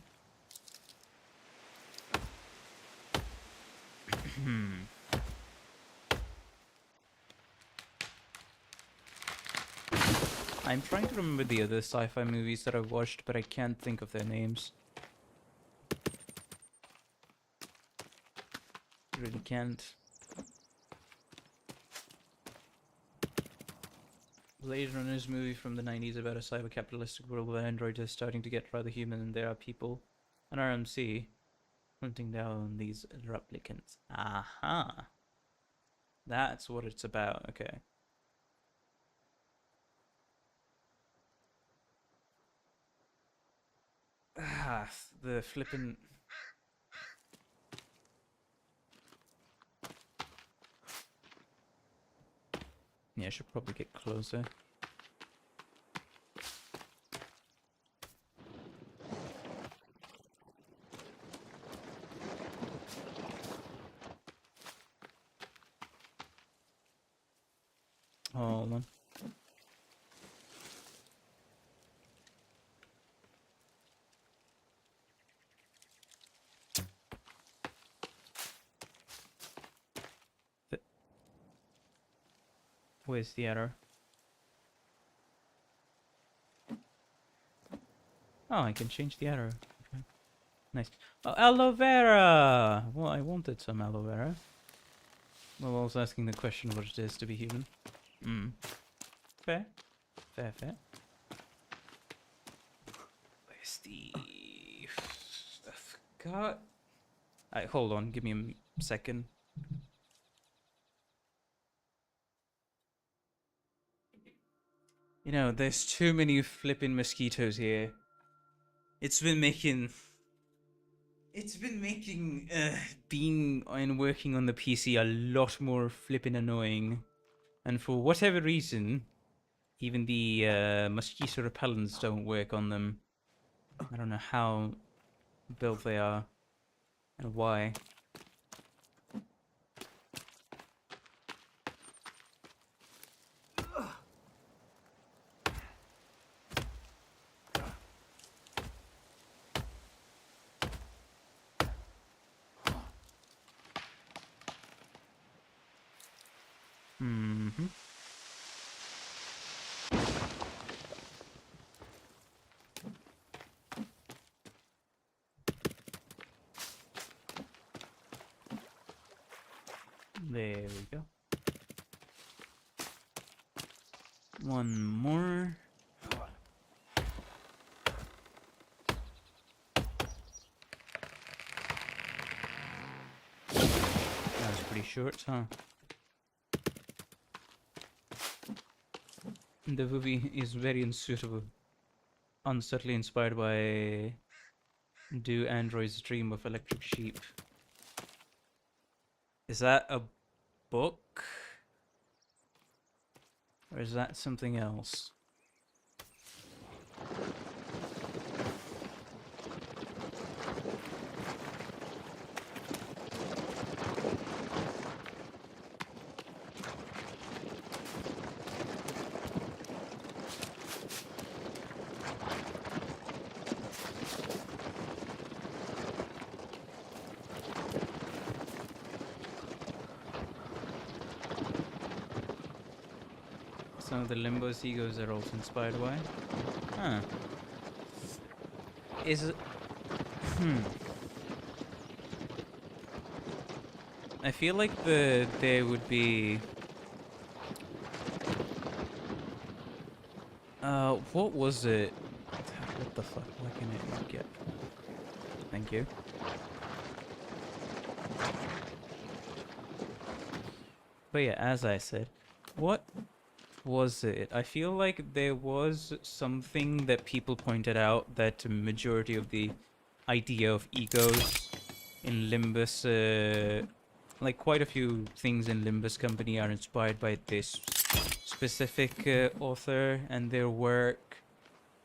I'm trying to remember the other sci-fi movies that I've watched, but I can't think of their names. Really can't. Blade Runner's movie from the 90s about a cyber-capitalistic world where androids are starting to get rather human and there are people, an RMC, hunting down these replicants. Aha! That's what it's about, okay. Ah, the flippin'... Yeah, I should probably get closer. Hold on. Where's the error? Oh, I can change the error. Okay. Nice. Oh, aloe vera! Well, I wanted some aloe vera. Well, I was asking the question what it is to be human. Fair. Fair, fair. Where's the... I forgot. Alright, hold on. Give me a second. You know, there's too many flipping mosquitoes here. It's been making being and working on the PC a lot more flipping annoying. And for whatever reason, even the mosquito repellents don't work on them. I don't know how built they are and why. There we go. One more. That was pretty short, huh? The movie is very unsuitable. Unsettling, inspired by Do Androids Dream of Electric Sheep. Is that a book? Or is that something else? Some of the Limbo's egos are also inspired by. Huh. Is it... I feel like there would be... what was it? What the fuck? Why can it not get... Thank you. But yeah, as I said, what was it? I feel like there was something that people pointed out that a majority of the idea of egos in Limbus, like quite a few things in Limbus Company are inspired by this specific author and their work.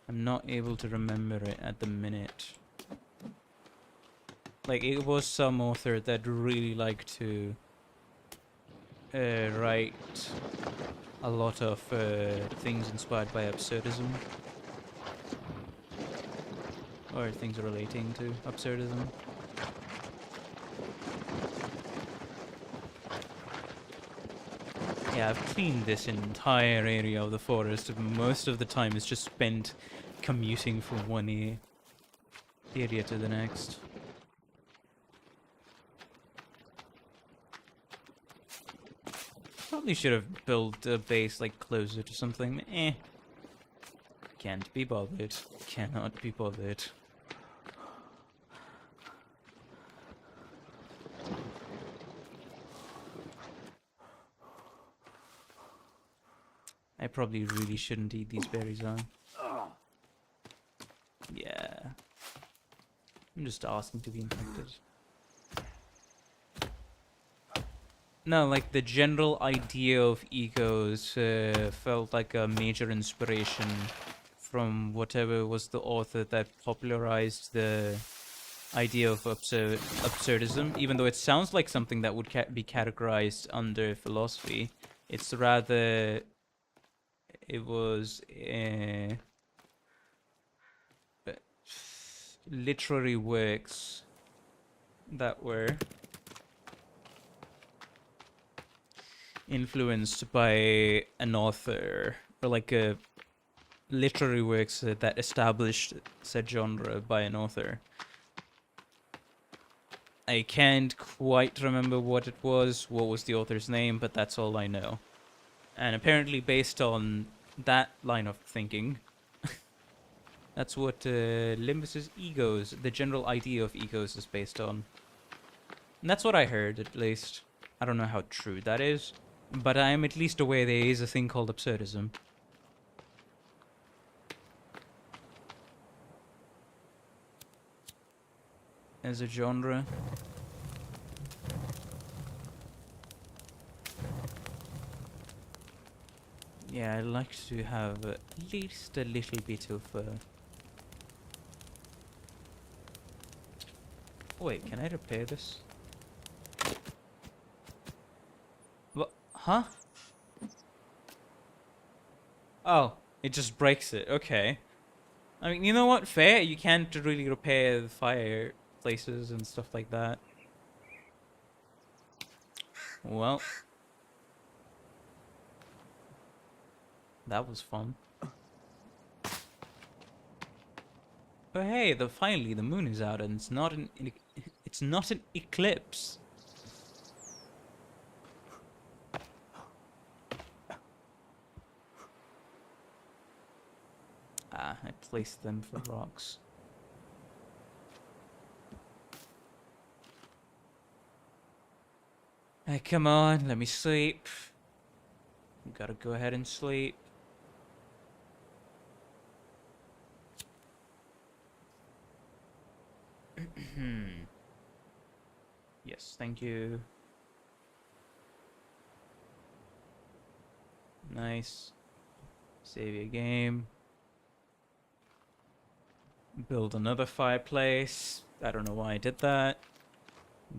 I'm not able to remember it at the minute. Like, it was some author that really liked to write a lot of things inspired by absurdism. Or things relating to absurdism. Yeah, I've cleaned this entire area of the forest. Most of the time it's just spent commuting from one area to the next. Probably should have built a base like closer to something. Can't be bothered. Cannot be bothered. I probably really shouldn't eat these berries, huh? Yeah. I'm just asking to be infected. No, like the general idea of egos felt like a major inspiration from whatever was the author that popularized the idea of absurdism, even though it sounds like something that would be categorized under philosophy. It's rather, it was literary works that were influenced by an author, or like a literary works that established said genre by an author. I can't quite remember what it was, what was the author's name, but that's all I know. And apparently based on that line of thinking, that's what Limbus's egos, the general idea of egos, is based on. And that's what I heard, at least. I don't know how true that is, but I am at least aware there is a thing called absurdism. As a genre. Yeah, I like to have at least a little bit of... Wait, can I repair this? What? Huh? Oh, it just breaks it. Okay. I mean, you know what? Fair. You can't really repair the fireplaces and stuff like that. Well. That was fun. But hey, finally the moon is out and it's not an eclipse. Ah, I placed them for rocks. Hey, come on, let me sleep. Gotta go ahead and sleep. Yes, thank you. Nice. Save your game. Build another fireplace. I don't know why I did that.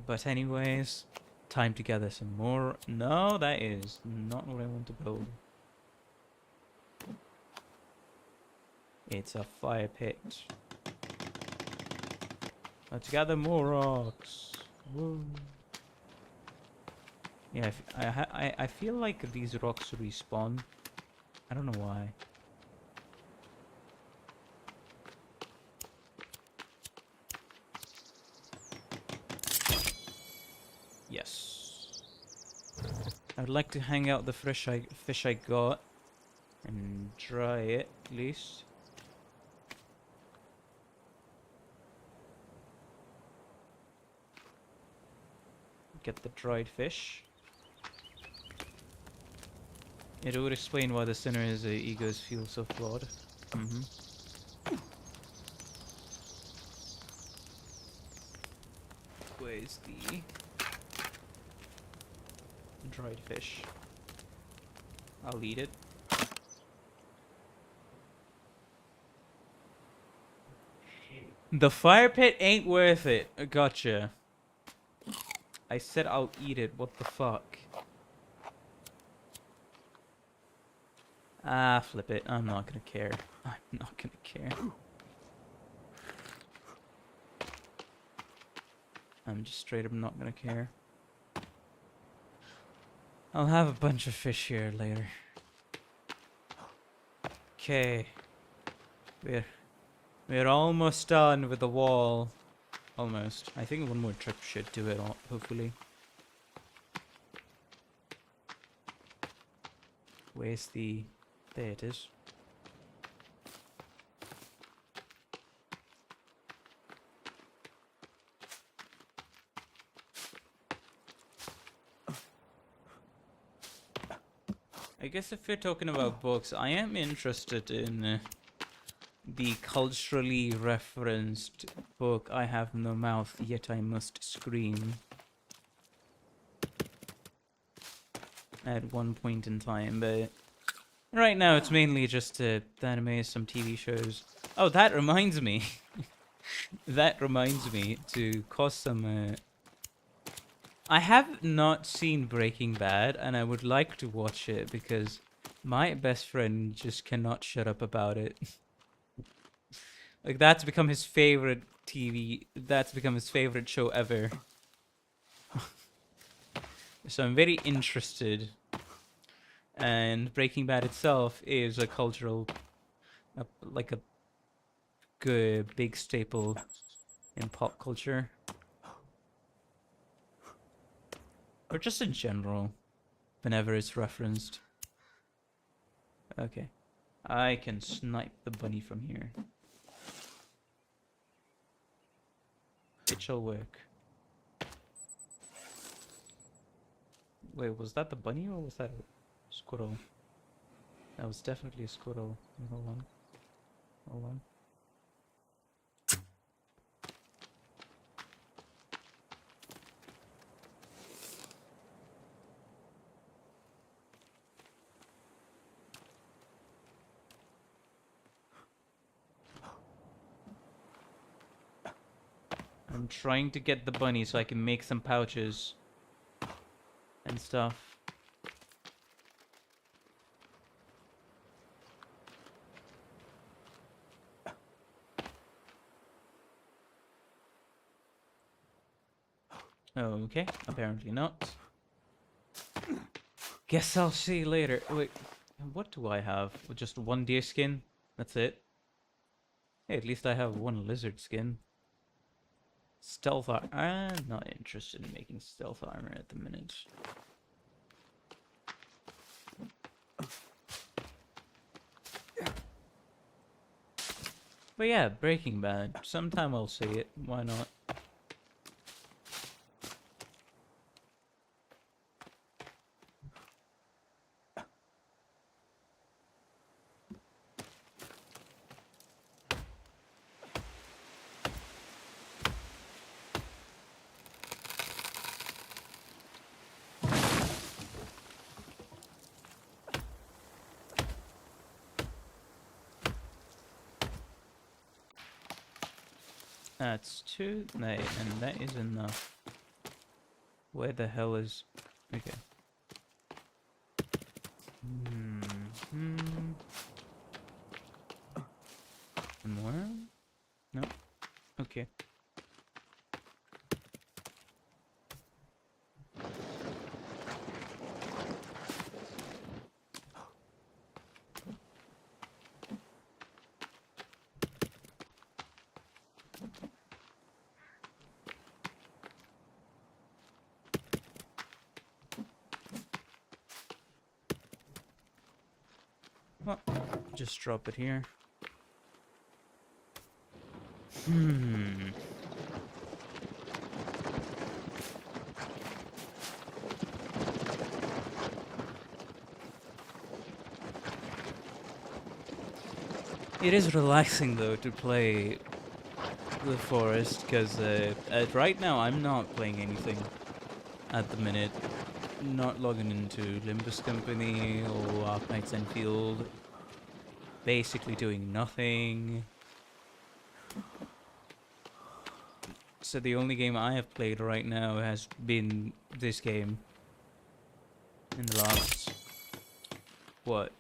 But anyways, time to gather some more. No, that is not what I want to build. It's a fire pit. Let's gather more rocks. Woo. Yeah, I feel like these rocks respawn. I don't know why. Yes. I would like to hang out the fish I got and dry it at least. Get the dried fish. It would explain why the sinner's egos feel so flawed. Where's the dried fish? I'll eat it. The fire pit ain't worth it. Gotcha. I said I'll eat it. What the fuck? Ah, flip it. I'm not gonna care. I'm not gonna care. I'm just straight up not gonna care. I'll have a bunch of fish here later. Okay. We're almost done with the wall. Almost. I think one more trip should do it all, hopefully. Where's the... There it is. I guess if we're talking about books, I am interested in the culturally referenced book I Have No Mouth, Yet I Must Scream. At one point in time, but right now it's mainly just anime, some TV shows. Oh, that reminds me. That reminds me to cause some... I have not seen Breaking Bad, and I would like to watch it because my best friend just cannot shut up about it. Like, that's become his favorite TV, that's become his favorite show ever. So I'm very interested. And Breaking Bad itself is a cultural, like a good big staple in pop culture. Or just in general, whenever it's referenced. Okay. I can snipe the bunny from here. It shall work. Wait, was that the bunny or was that a squirrel? That was definitely a squirrel. Hold on. Hold on. I'm trying to get the bunny so I can make some pouches and stuff. Okay, apparently not. Guess I'll see later. Wait, what do I have? Just one deer skin? That's it? Hey, at least I have one lizard skin. Stealth armor. I'm not interested in making stealth armor at the minute. But yeah, Breaking Bad. Sometime I'll see it. Why not? That's 2. No, and that is enough. Where the hell is... Okay. More? No? Okay. Well, just drop it here. It is relaxing though to play the forest because right now I'm not playing anything at the minute. Not logging into Limbus Company or Ark Knights Enfield. Basically doing nothing. So the only game I have played right now has been this game. In the last... What?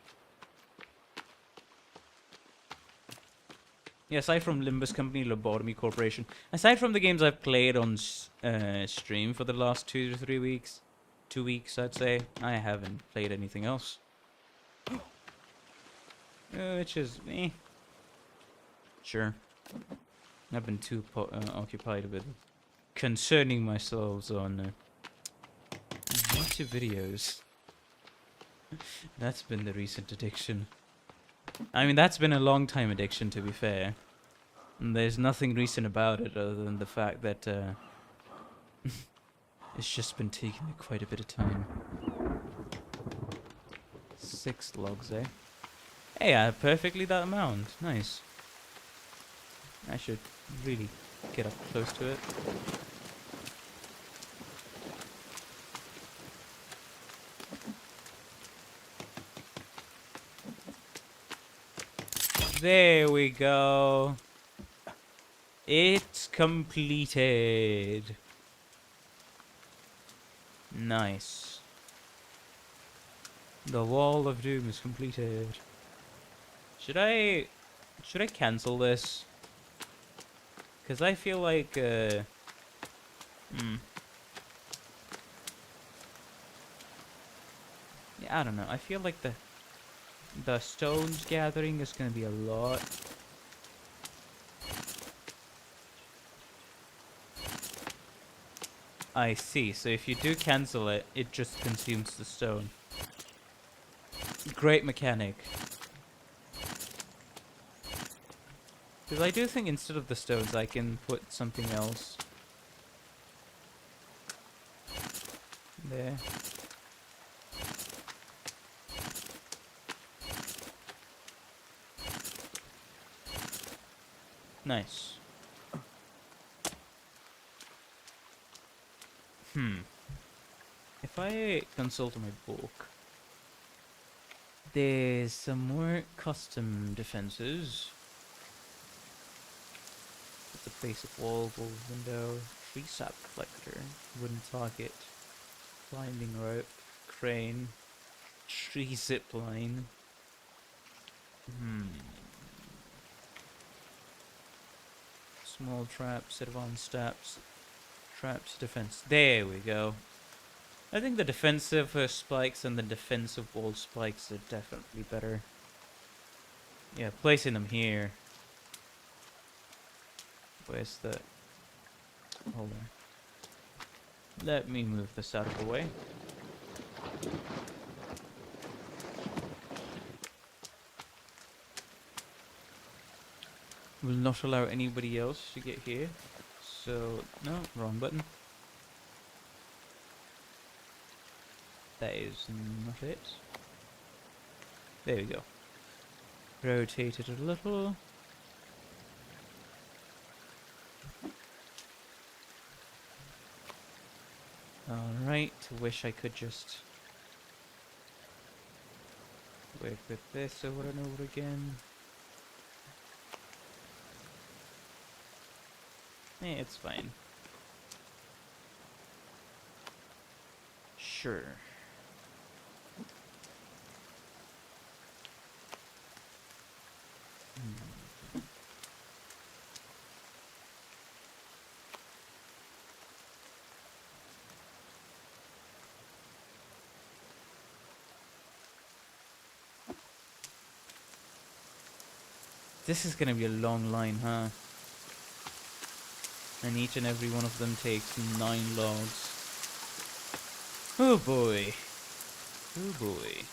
Yeah, aside from Limbus Company, Lobotomy Corporation. Aside from the games I've played on stream for the last 2 to 3 weeks. 2 weeks, I'd say. I haven't played anything else. Which is, sure. I've been too occupied with concerning myself on YouTube videos. That's been the recent addiction. I mean, that's been a long time addiction, to be fair. And there's nothing recent about it other than the fact that it's just been taking me quite a bit of time. 6 logs, eh? Hey, I have perfectly that amount. Nice. I should really get up close to it. There we go. It's completed. Nice. The wall of doom is completed. Should I cancel this? Because I feel like yeah, I don't know. I feel like the stones gathering is gonna be a lot. I see. So if you do cancel it, it just consumes the stone. Great mechanic. Because I do think instead of the stones, I can put something else. There. Nice. If I consult my book, there's some more custom defenses. It's a basic wall, gold window, tree sap collector, wooden target, climbing rope, crane, tree zip line. Small traps, advanced traps, defense. There we go. I think the defensive spikes and the defensive wall spikes are definitely better. Yeah, placing them here. Where's the... Hold on. Let me move this out of the way. Will not allow anybody else to get here. So, no, wrong button. That is not it. There we go. Rotate it a little. Alright, wish I could just work with this over and over again. It's fine. Sure. This is gonna be a long line, huh? And each and every one of them takes 9 logs. Oh boy. Oh boy.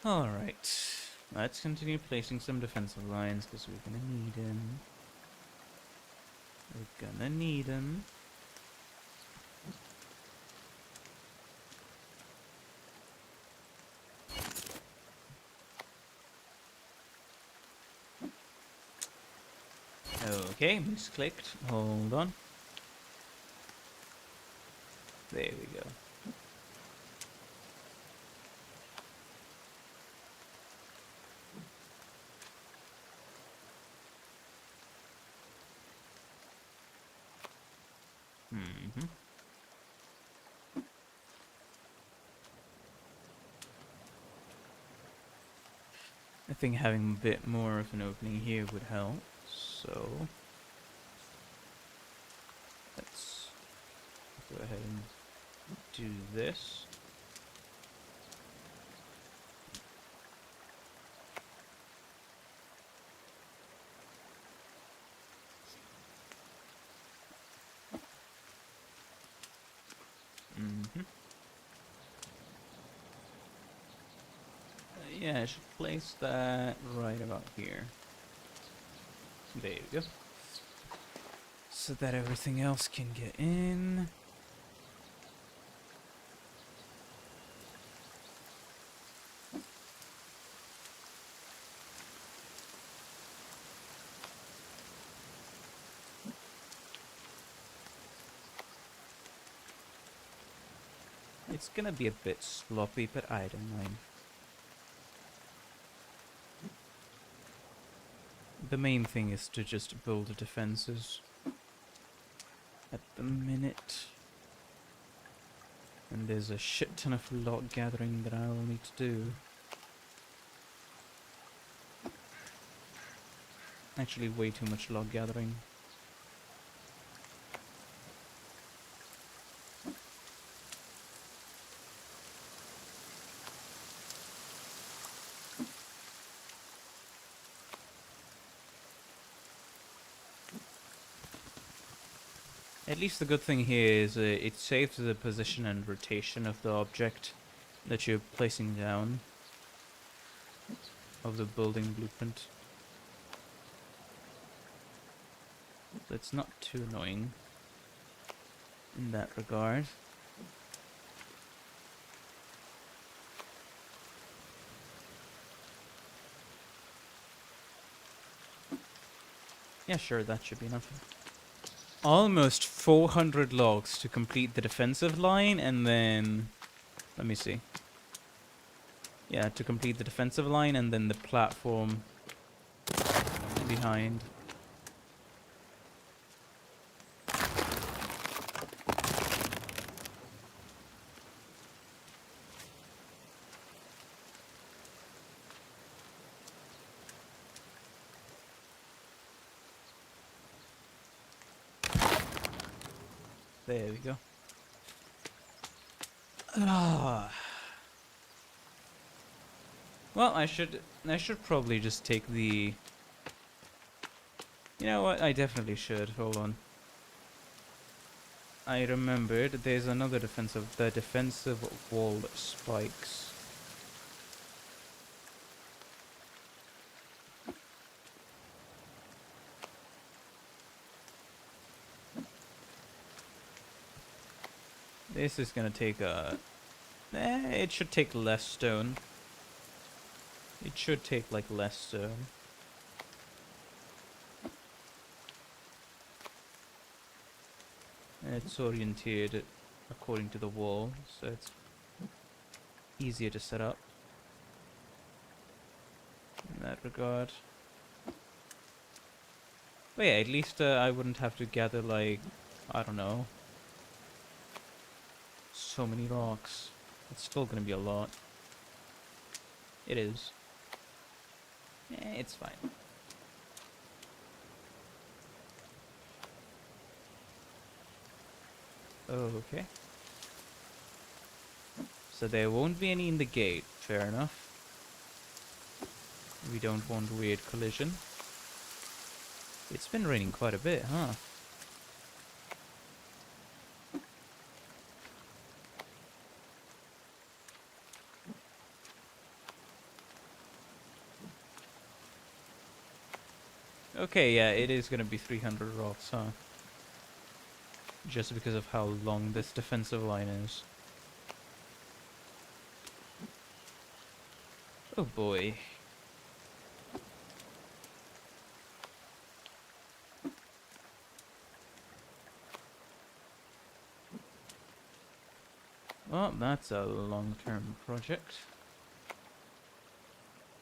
Alright. Let's continue placing some defensive lines because we're gonna need them. We're gonna need them. Okay, misclicked. Hold on. There we go. I think having a bit more of an opening here would help. So let's go ahead and do this. Yeah, I should place that right about here. There you go. So that everything else can get in. It's gonna be a bit sloppy, but I don't mind. The main thing is to just build the defenses at the minute. And there's a shit ton of log gathering that I will need to do. Actually, way too much log gathering. At least the good thing here is it saves the position and rotation of the object that you're placing down of the building blueprint. So it's not too annoying in that regard. Yeah, sure, that should be enough. Almost 400 logs to complete the defensive line, and then... Let me see. Yeah, to complete the defensive line, and then the platform behind. There we go. Ah. Well, I should probably just take the... You know what? I definitely should. Hold on. I remembered there's another defensive... The defensive wall spikes. This is gonna take a... it should take less stone. It should take, like, less stone. And it's oriented according to the wall, so it's easier to set up in that regard. But yeah, at least I wouldn't have to gather, like, I don't know, so many rocks. It's still gonna be a lot. It is. It's fine. Okay. So there won't be any in the gate. Fair enough. We don't want weird collision. It's been raining quite a bit, huh? Okay, yeah, it is gonna be 300 rocks, huh? Just because of how long this defensive line is. Oh boy. Well, that's a long-term project.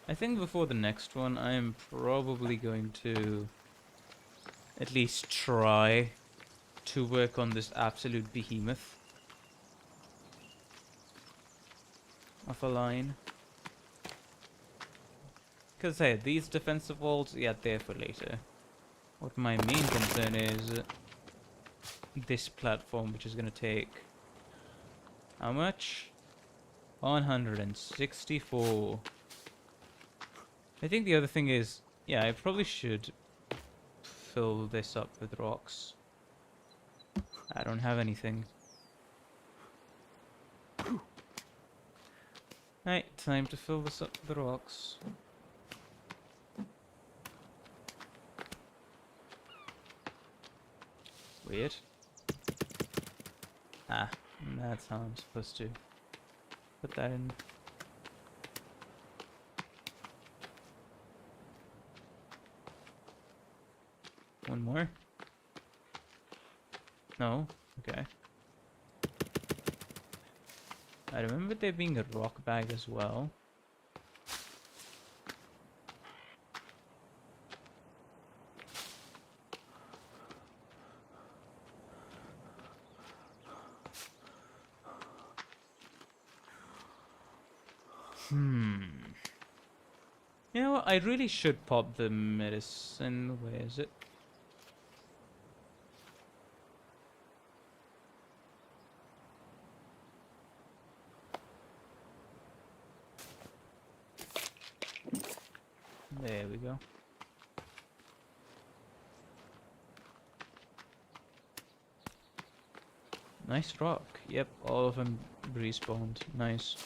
I think before the next one, I am probably going to at least try to work on this absolute behemoth of a line. Because, hey, these defensive walls, yeah, they're for later. What my main concern is this platform, which is going to take... How much? 164. I think the other thing is... Yeah, I probably should fill this up with rocks. I don't have anything. Right, time to fill this up with rocks. Weird. Ah, that's how I'm supposed to put that in. One more? No? Okay. I remember there being a rock bag as well. You know what? I really should pop the medicine. Where is it? There we go. Nice rock. Yep, all of them respawned. Nice.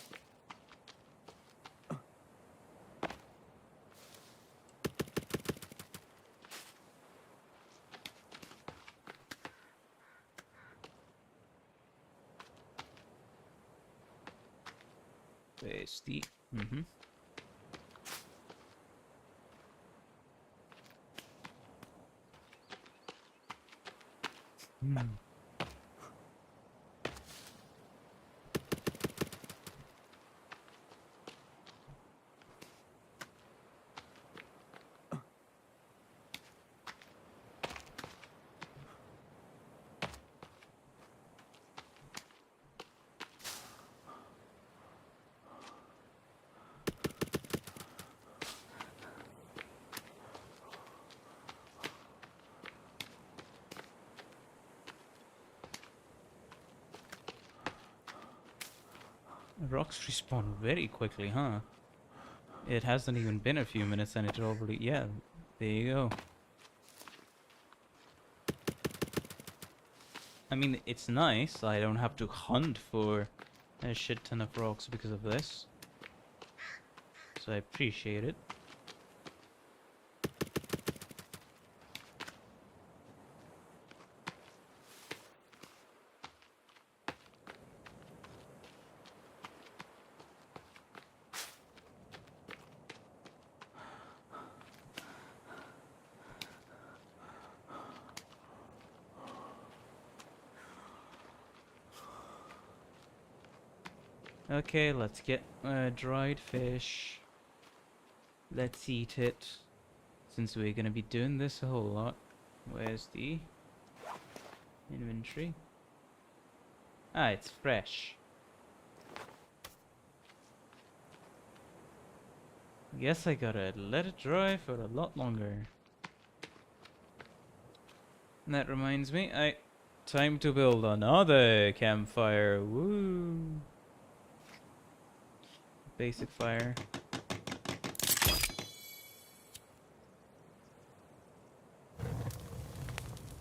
There's the... Rocks respawn very quickly, huh? It hasn't even been a few minutes and it already... Yeah, there you go. I mean, it's nice. I don't have to hunt for a shit ton of rocks because of this. So I appreciate it. Okay, let's get dried fish. Let's eat it. Since we're gonna be doing this a whole lot. Where's the inventory? Ah, it's fresh. Guess I gotta let it dry for a lot longer. And that reminds me, time to build another campfire. Woo! Basic fire.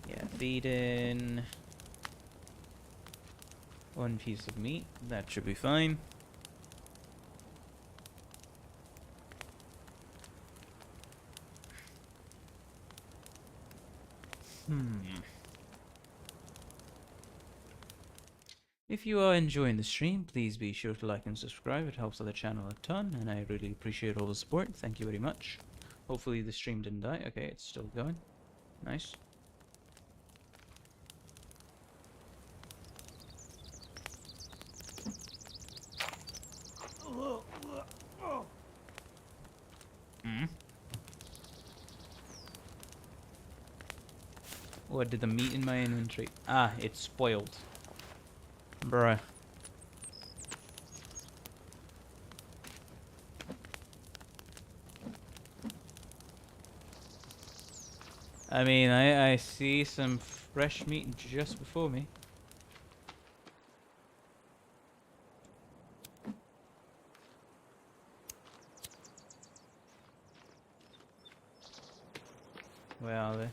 Yeah, feed in 1 piece of meat. That should be fine. If you are enjoying the stream, please be sure to like and subscribe. It helps the channel a ton, and I really appreciate all the support. Thank you very much. Hopefully the stream didn't die. Okay, it's still going. Nice. What did the meat in my inventory? Ah, it's spoiled. Bruh. I mean, I see some fresh meat just before me. Where are they?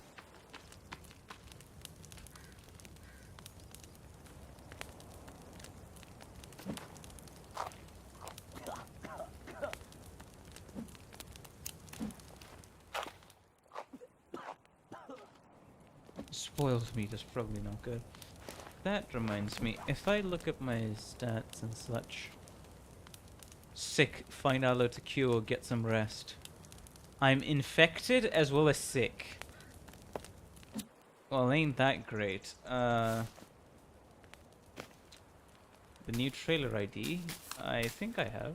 Spoiled meat is probably not good. That reminds me, if I look at my stats and such. Sick, find aloe to cure, get some rest. I'm infected as well as sick. Well, ain't that great. The new trailer ID, I think I have.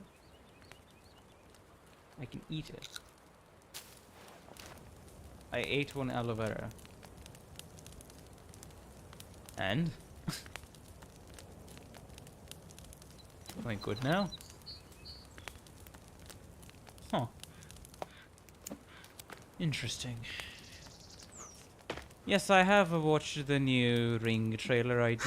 I can eat it. I ate one aloe vera. And? Am I good now? Huh. Interesting. Yes, I have watched the new Ring trailer ID.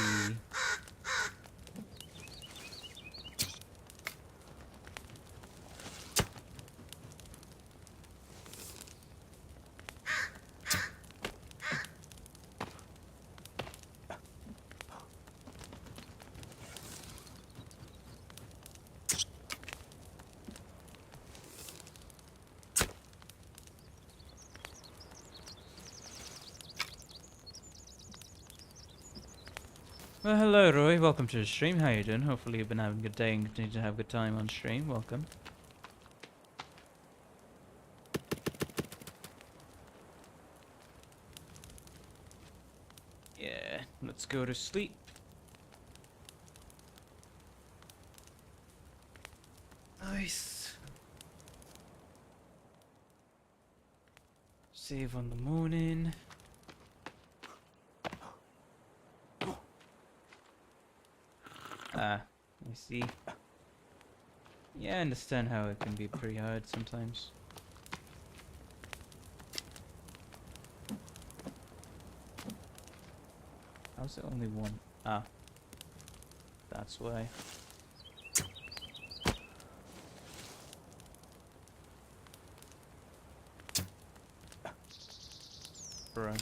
Well, hello Roy, welcome to the stream. How you doing? Hopefully you've been having a good day and continue to have a good time on stream. Welcome. Yeah, let's go to sleep. Nice. Save on the morning. Ah, I see. Yeah, I understand how it can be pretty hard sometimes. How's it only one? Ah, that's why. Bro.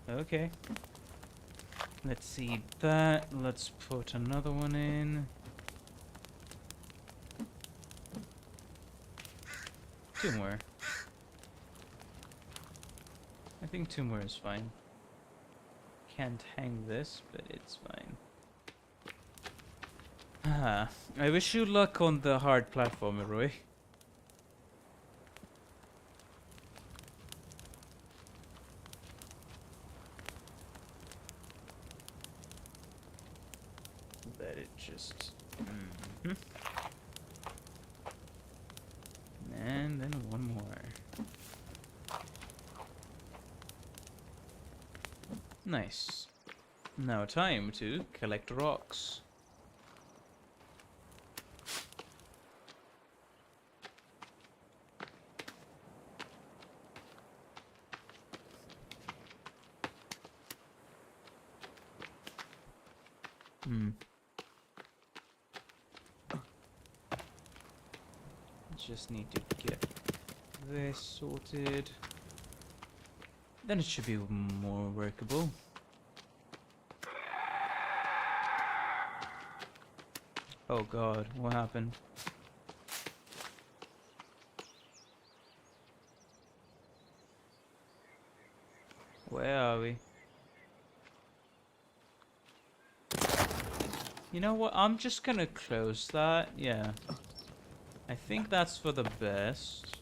Okay. Let's see that. Let's put another one in. Two more. I think two more is fine. Can't hang this, but it's fine. Ah, I wish you luck on the hard platformer, Roy. Let it just... Mm-hmm. And then one more. Nice. Now time to collect rocks. Just need to get this sorted. Then it should be more workable. Oh god, what happened? Where are we? You know what? I'm just gonna close that. Yeah. I think that's for the best.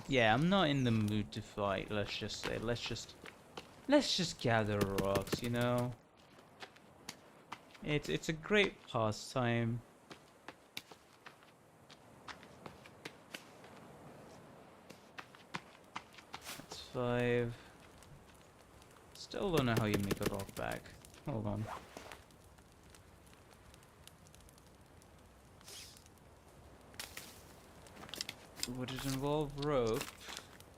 Yeah, I'm not in the mood to fight, let's just say. Let's just gather rocks, you know? It's a great pastime. 5. Still don't know how you make a rock bag. Hold on. Would it involve rope?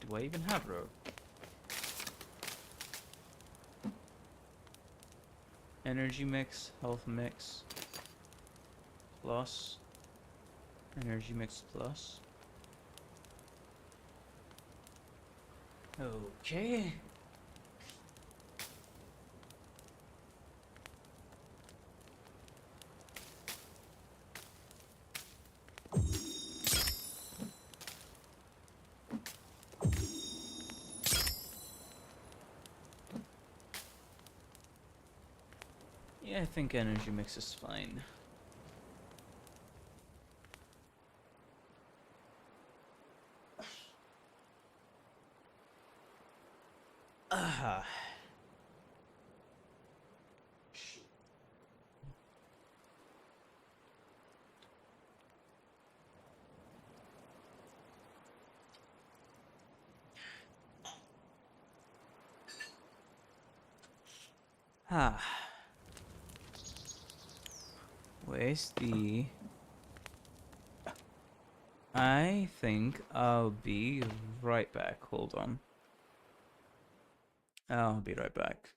Do I even have rope? Energy mix, health mix, plus. Energy mix plus. Okay. Yeah, I think energy mix is fine. Ah. Ah. Where's the... I think I'll be right back. Hold on. I'll be right back.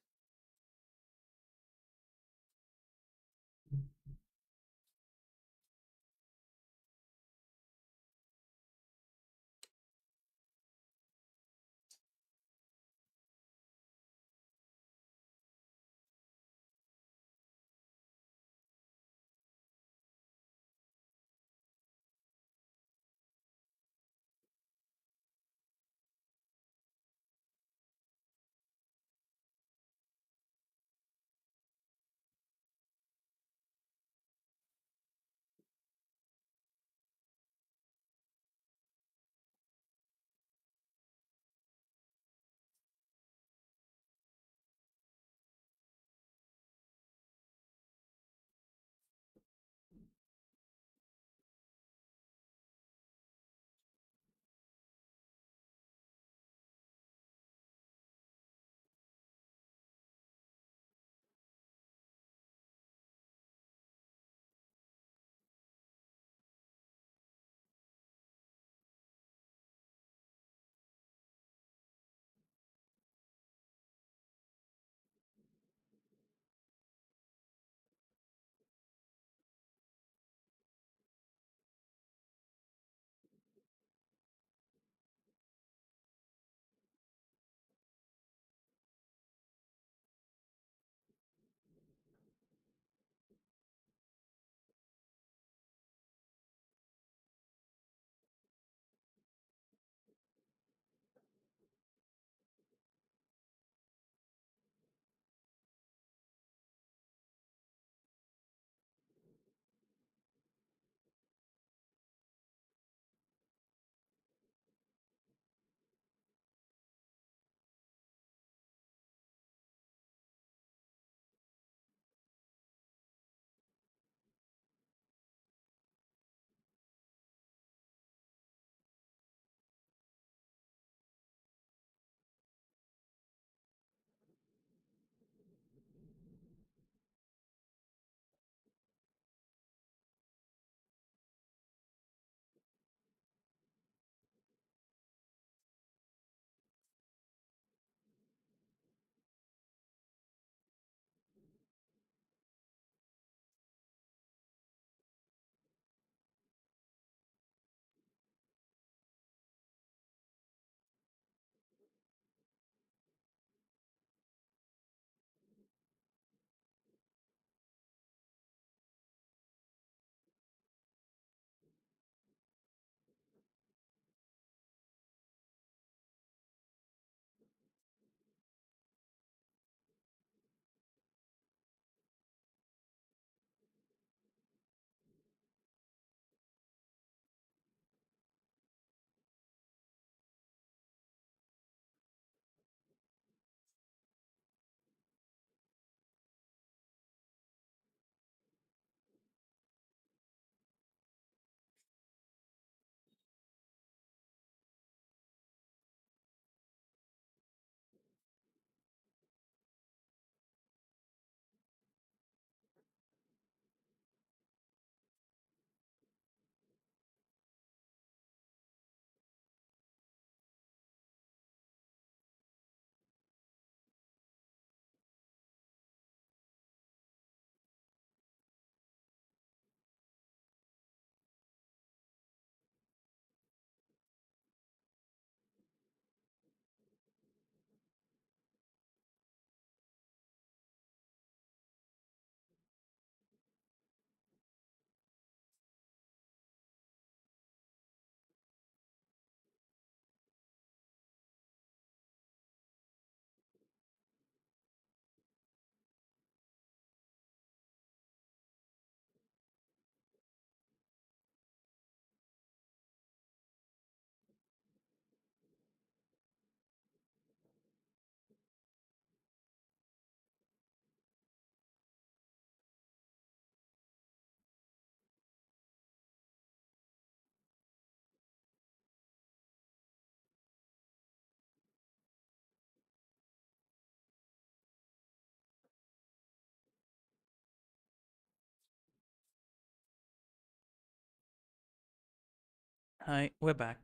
Hi, we're back.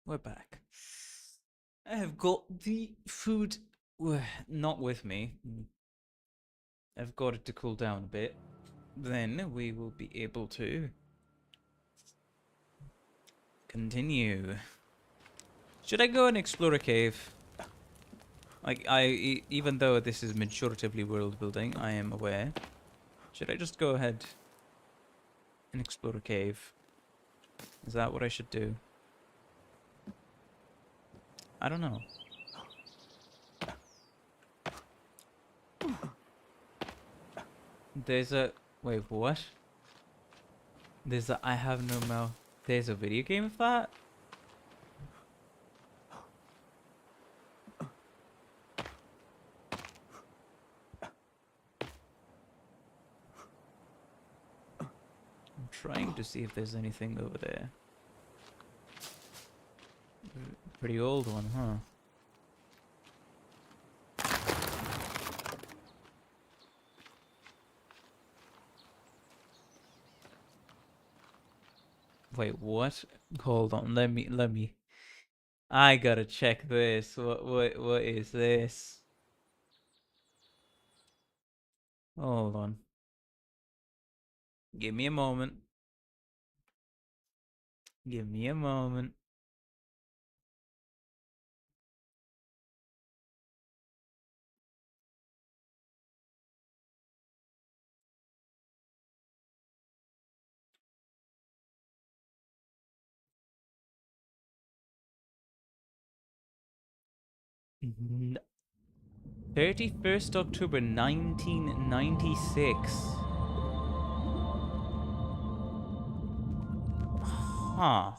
We're back. I have got the food not with me. I've got it to cool down a bit. Then we will be able to continue. Should I go and explore a cave? Like, even though this is majoritively world building, I am aware. Should I just go ahead and explore a cave? Is that what I should do? I don't know. There's a... Wait, what? There's a I have no mouth. There's a video game of that? I'm trying to see if there's anything over there. Pretty old one, huh? Wait, what? Hold on, let me. I gotta check this. What is this? Hold on. Give me a moment. Give me a moment. N- 31st October 1996. Huh.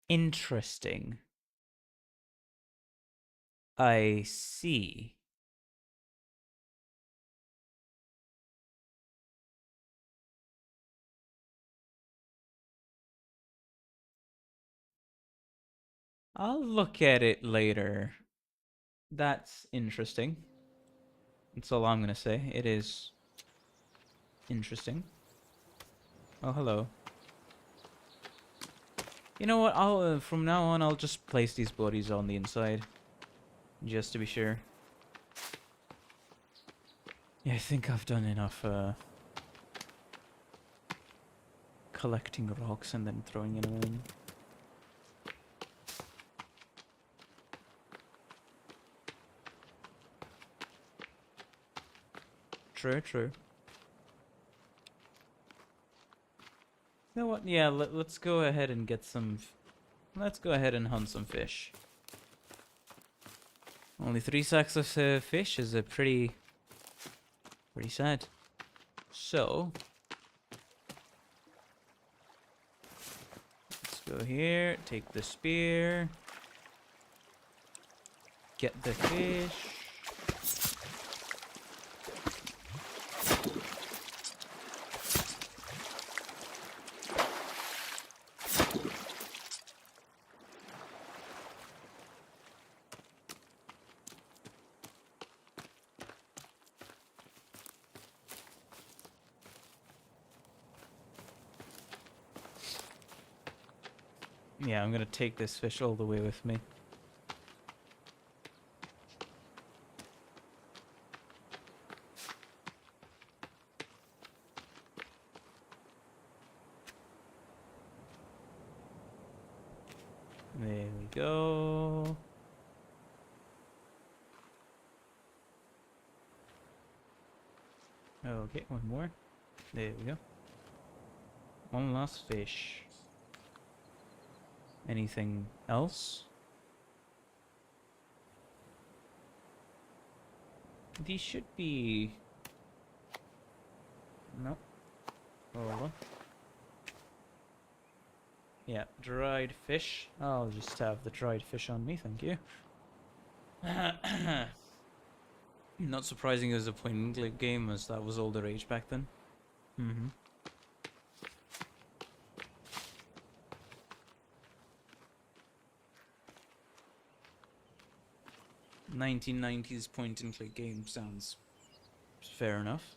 Interesting. I see. I'll look at it later. That's interesting. That's all I'm gonna say. It is interesting. Oh, hello. You know what? I'll from now on I'll just place these bodies on the inside, just to be sure. Yeah, I think I've done enough collecting rocks and then throwing it in. True, true. You know what? Yeah, let's go ahead and get some... Let's go ahead and hunt some fish. Only 3 sacks of fish is a pretty sad. So... Let's go here, take the spear. Get the fish. Yeah, I'm gonna take this fish all the way with me. There we go. Okay, one more. There we go. One last fish. Anything else? These should be... Nope. Hold on. Yeah, dried fish. I'll just have the dried fish on me, thank you. Not surprising it was a point and click game, as that was all the rage back then. 1990s point and click game sounds fair enough.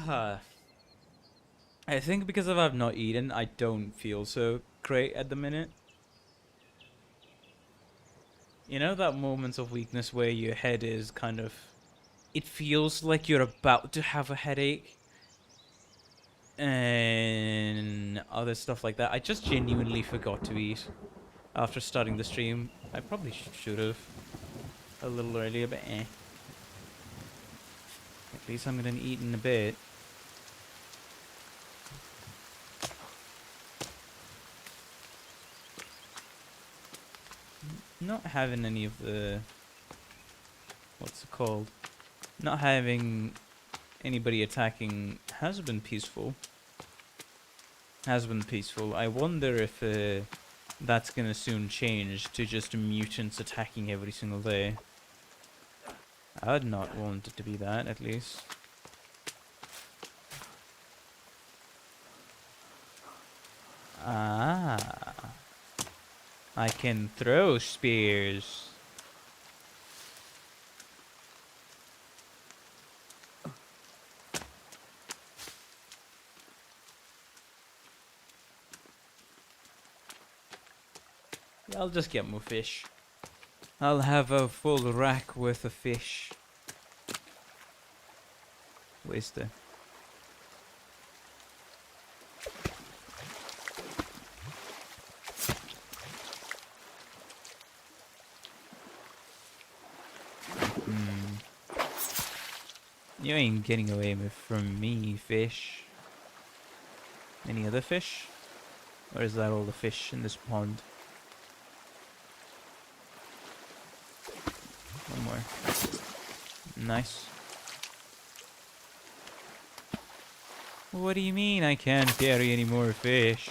I think because I've not eaten, I don't feel so great at the minute. You know that moments of weakness where your head is kind of... It feels like you're about to have a headache. And other stuff like that. I just genuinely forgot to eat after starting the stream. I probably should have a little earlier, but eh. At least I'm gonna eat in a bit. Not having any of the... What's it called? Not having anybody attacking has been peaceful. Has been peaceful. I wonder if that's gonna soon change to just mutants attacking every single day. I'd not want it to be that, at least. Ah. I can throw spears. I'll just get more fish. I'll have a full rack worth of fish. Where's the... You ain't getting away from me, fish. Any other fish? Or is that all the fish in this pond? One more. Nice. What do you mean I can't carry any more fish?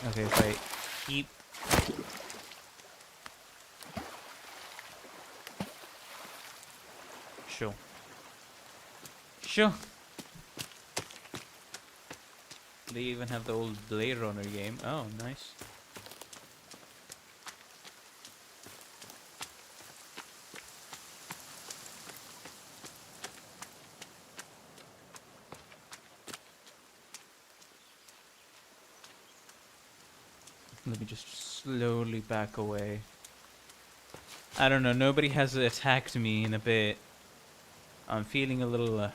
Okay, if I keep... Sure. Sure. They even have the old Blade Runner game. Oh, nice. Let me just slowly back away. I don't know, nobody has attacked me in a bit. I'm feeling a little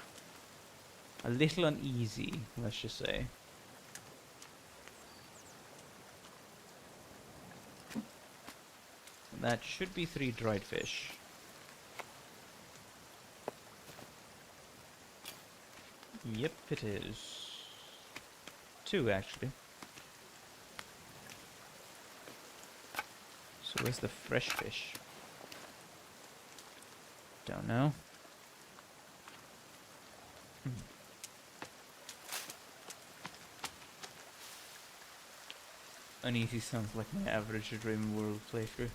uneasy, let's just say. That should be 3 dried fish. Yep, it is. 2, actually. So where's the fresh fish? Don't know. Uneasy sounds like my average Dream World playthrough.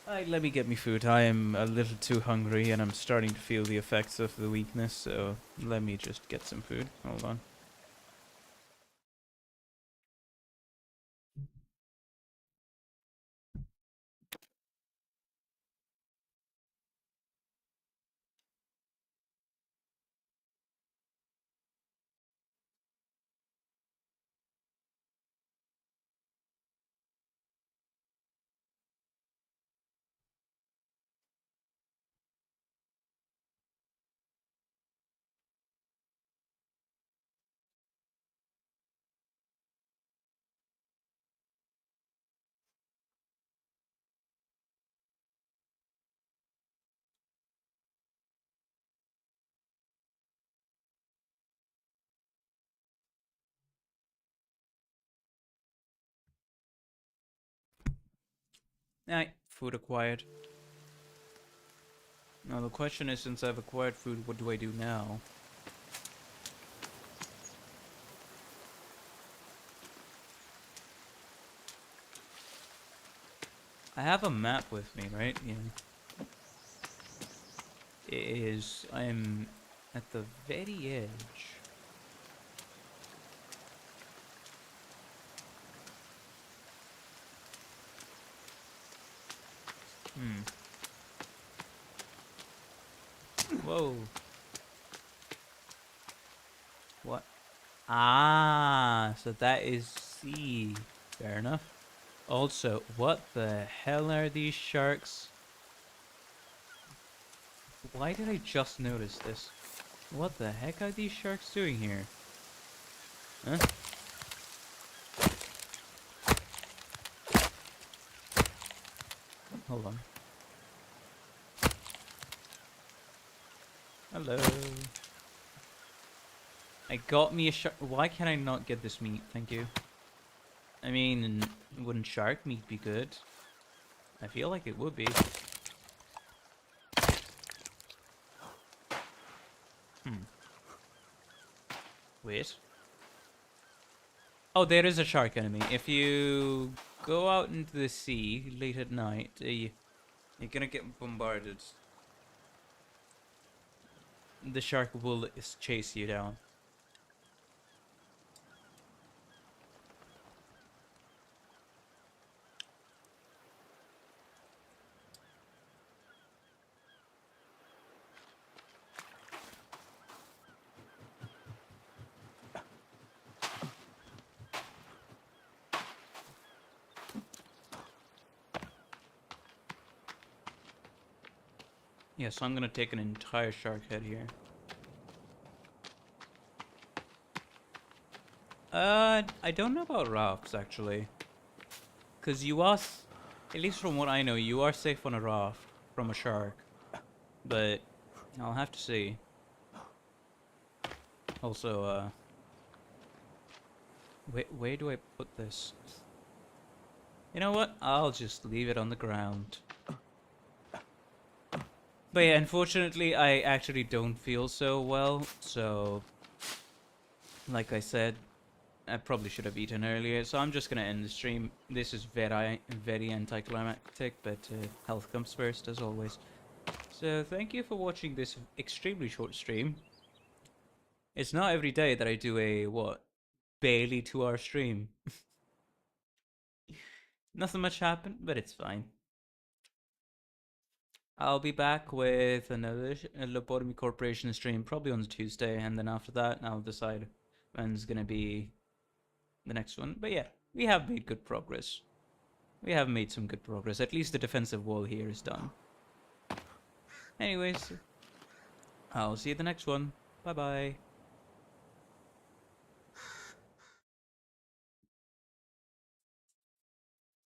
Alright, let me get me food. I am a little too hungry and I'm starting to feel the effects of the weakness, so let me just get some food. Hold on. Alright, food acquired. Now the question is, since I've acquired food, what do I do now? I have a map with me, right? Yeah. at the very edge. Whoa. What? Ah, so that is C. Fair enough. Also, what the hell are these sharks? Why did I just notice this? What the heck are these sharks doing here? Huh? Hold on. Hello. I got me a shark. Why can I not get this meat? Thank you. I mean, wouldn't shark meat be good? I feel like it would be. Wait. Oh, there is a shark enemy. If you go out into the sea late at night, you're gonna get bombarded. The shark will chase you down. Yeah, so I'm gonna take an entire shark head here. I don't know about rafts actually. Cause you are, at least from what I know, you are safe on a raft from a shark. But I'll have to see. Also, where do I put this? You know what? I'll just leave it on the ground. But yeah, unfortunately, I actually don't feel so well, so like I said, I probably should have eaten earlier, so I'm just gonna end the stream. This is very anticlimactic, but health comes first, as always. So thank you for watching this extremely short stream. It's not every day that I do a, what, barely 2-hour stream. Nothing much happened, but it's fine. I'll be back with another Lobotomy Corporation stream probably on Tuesday, and then after that I'll decide when's gonna be the next one. But yeah, we have made good progress. We have made some good progress. At least the defensive wall here is done. Anyways, I'll see you the next one. Bye bye.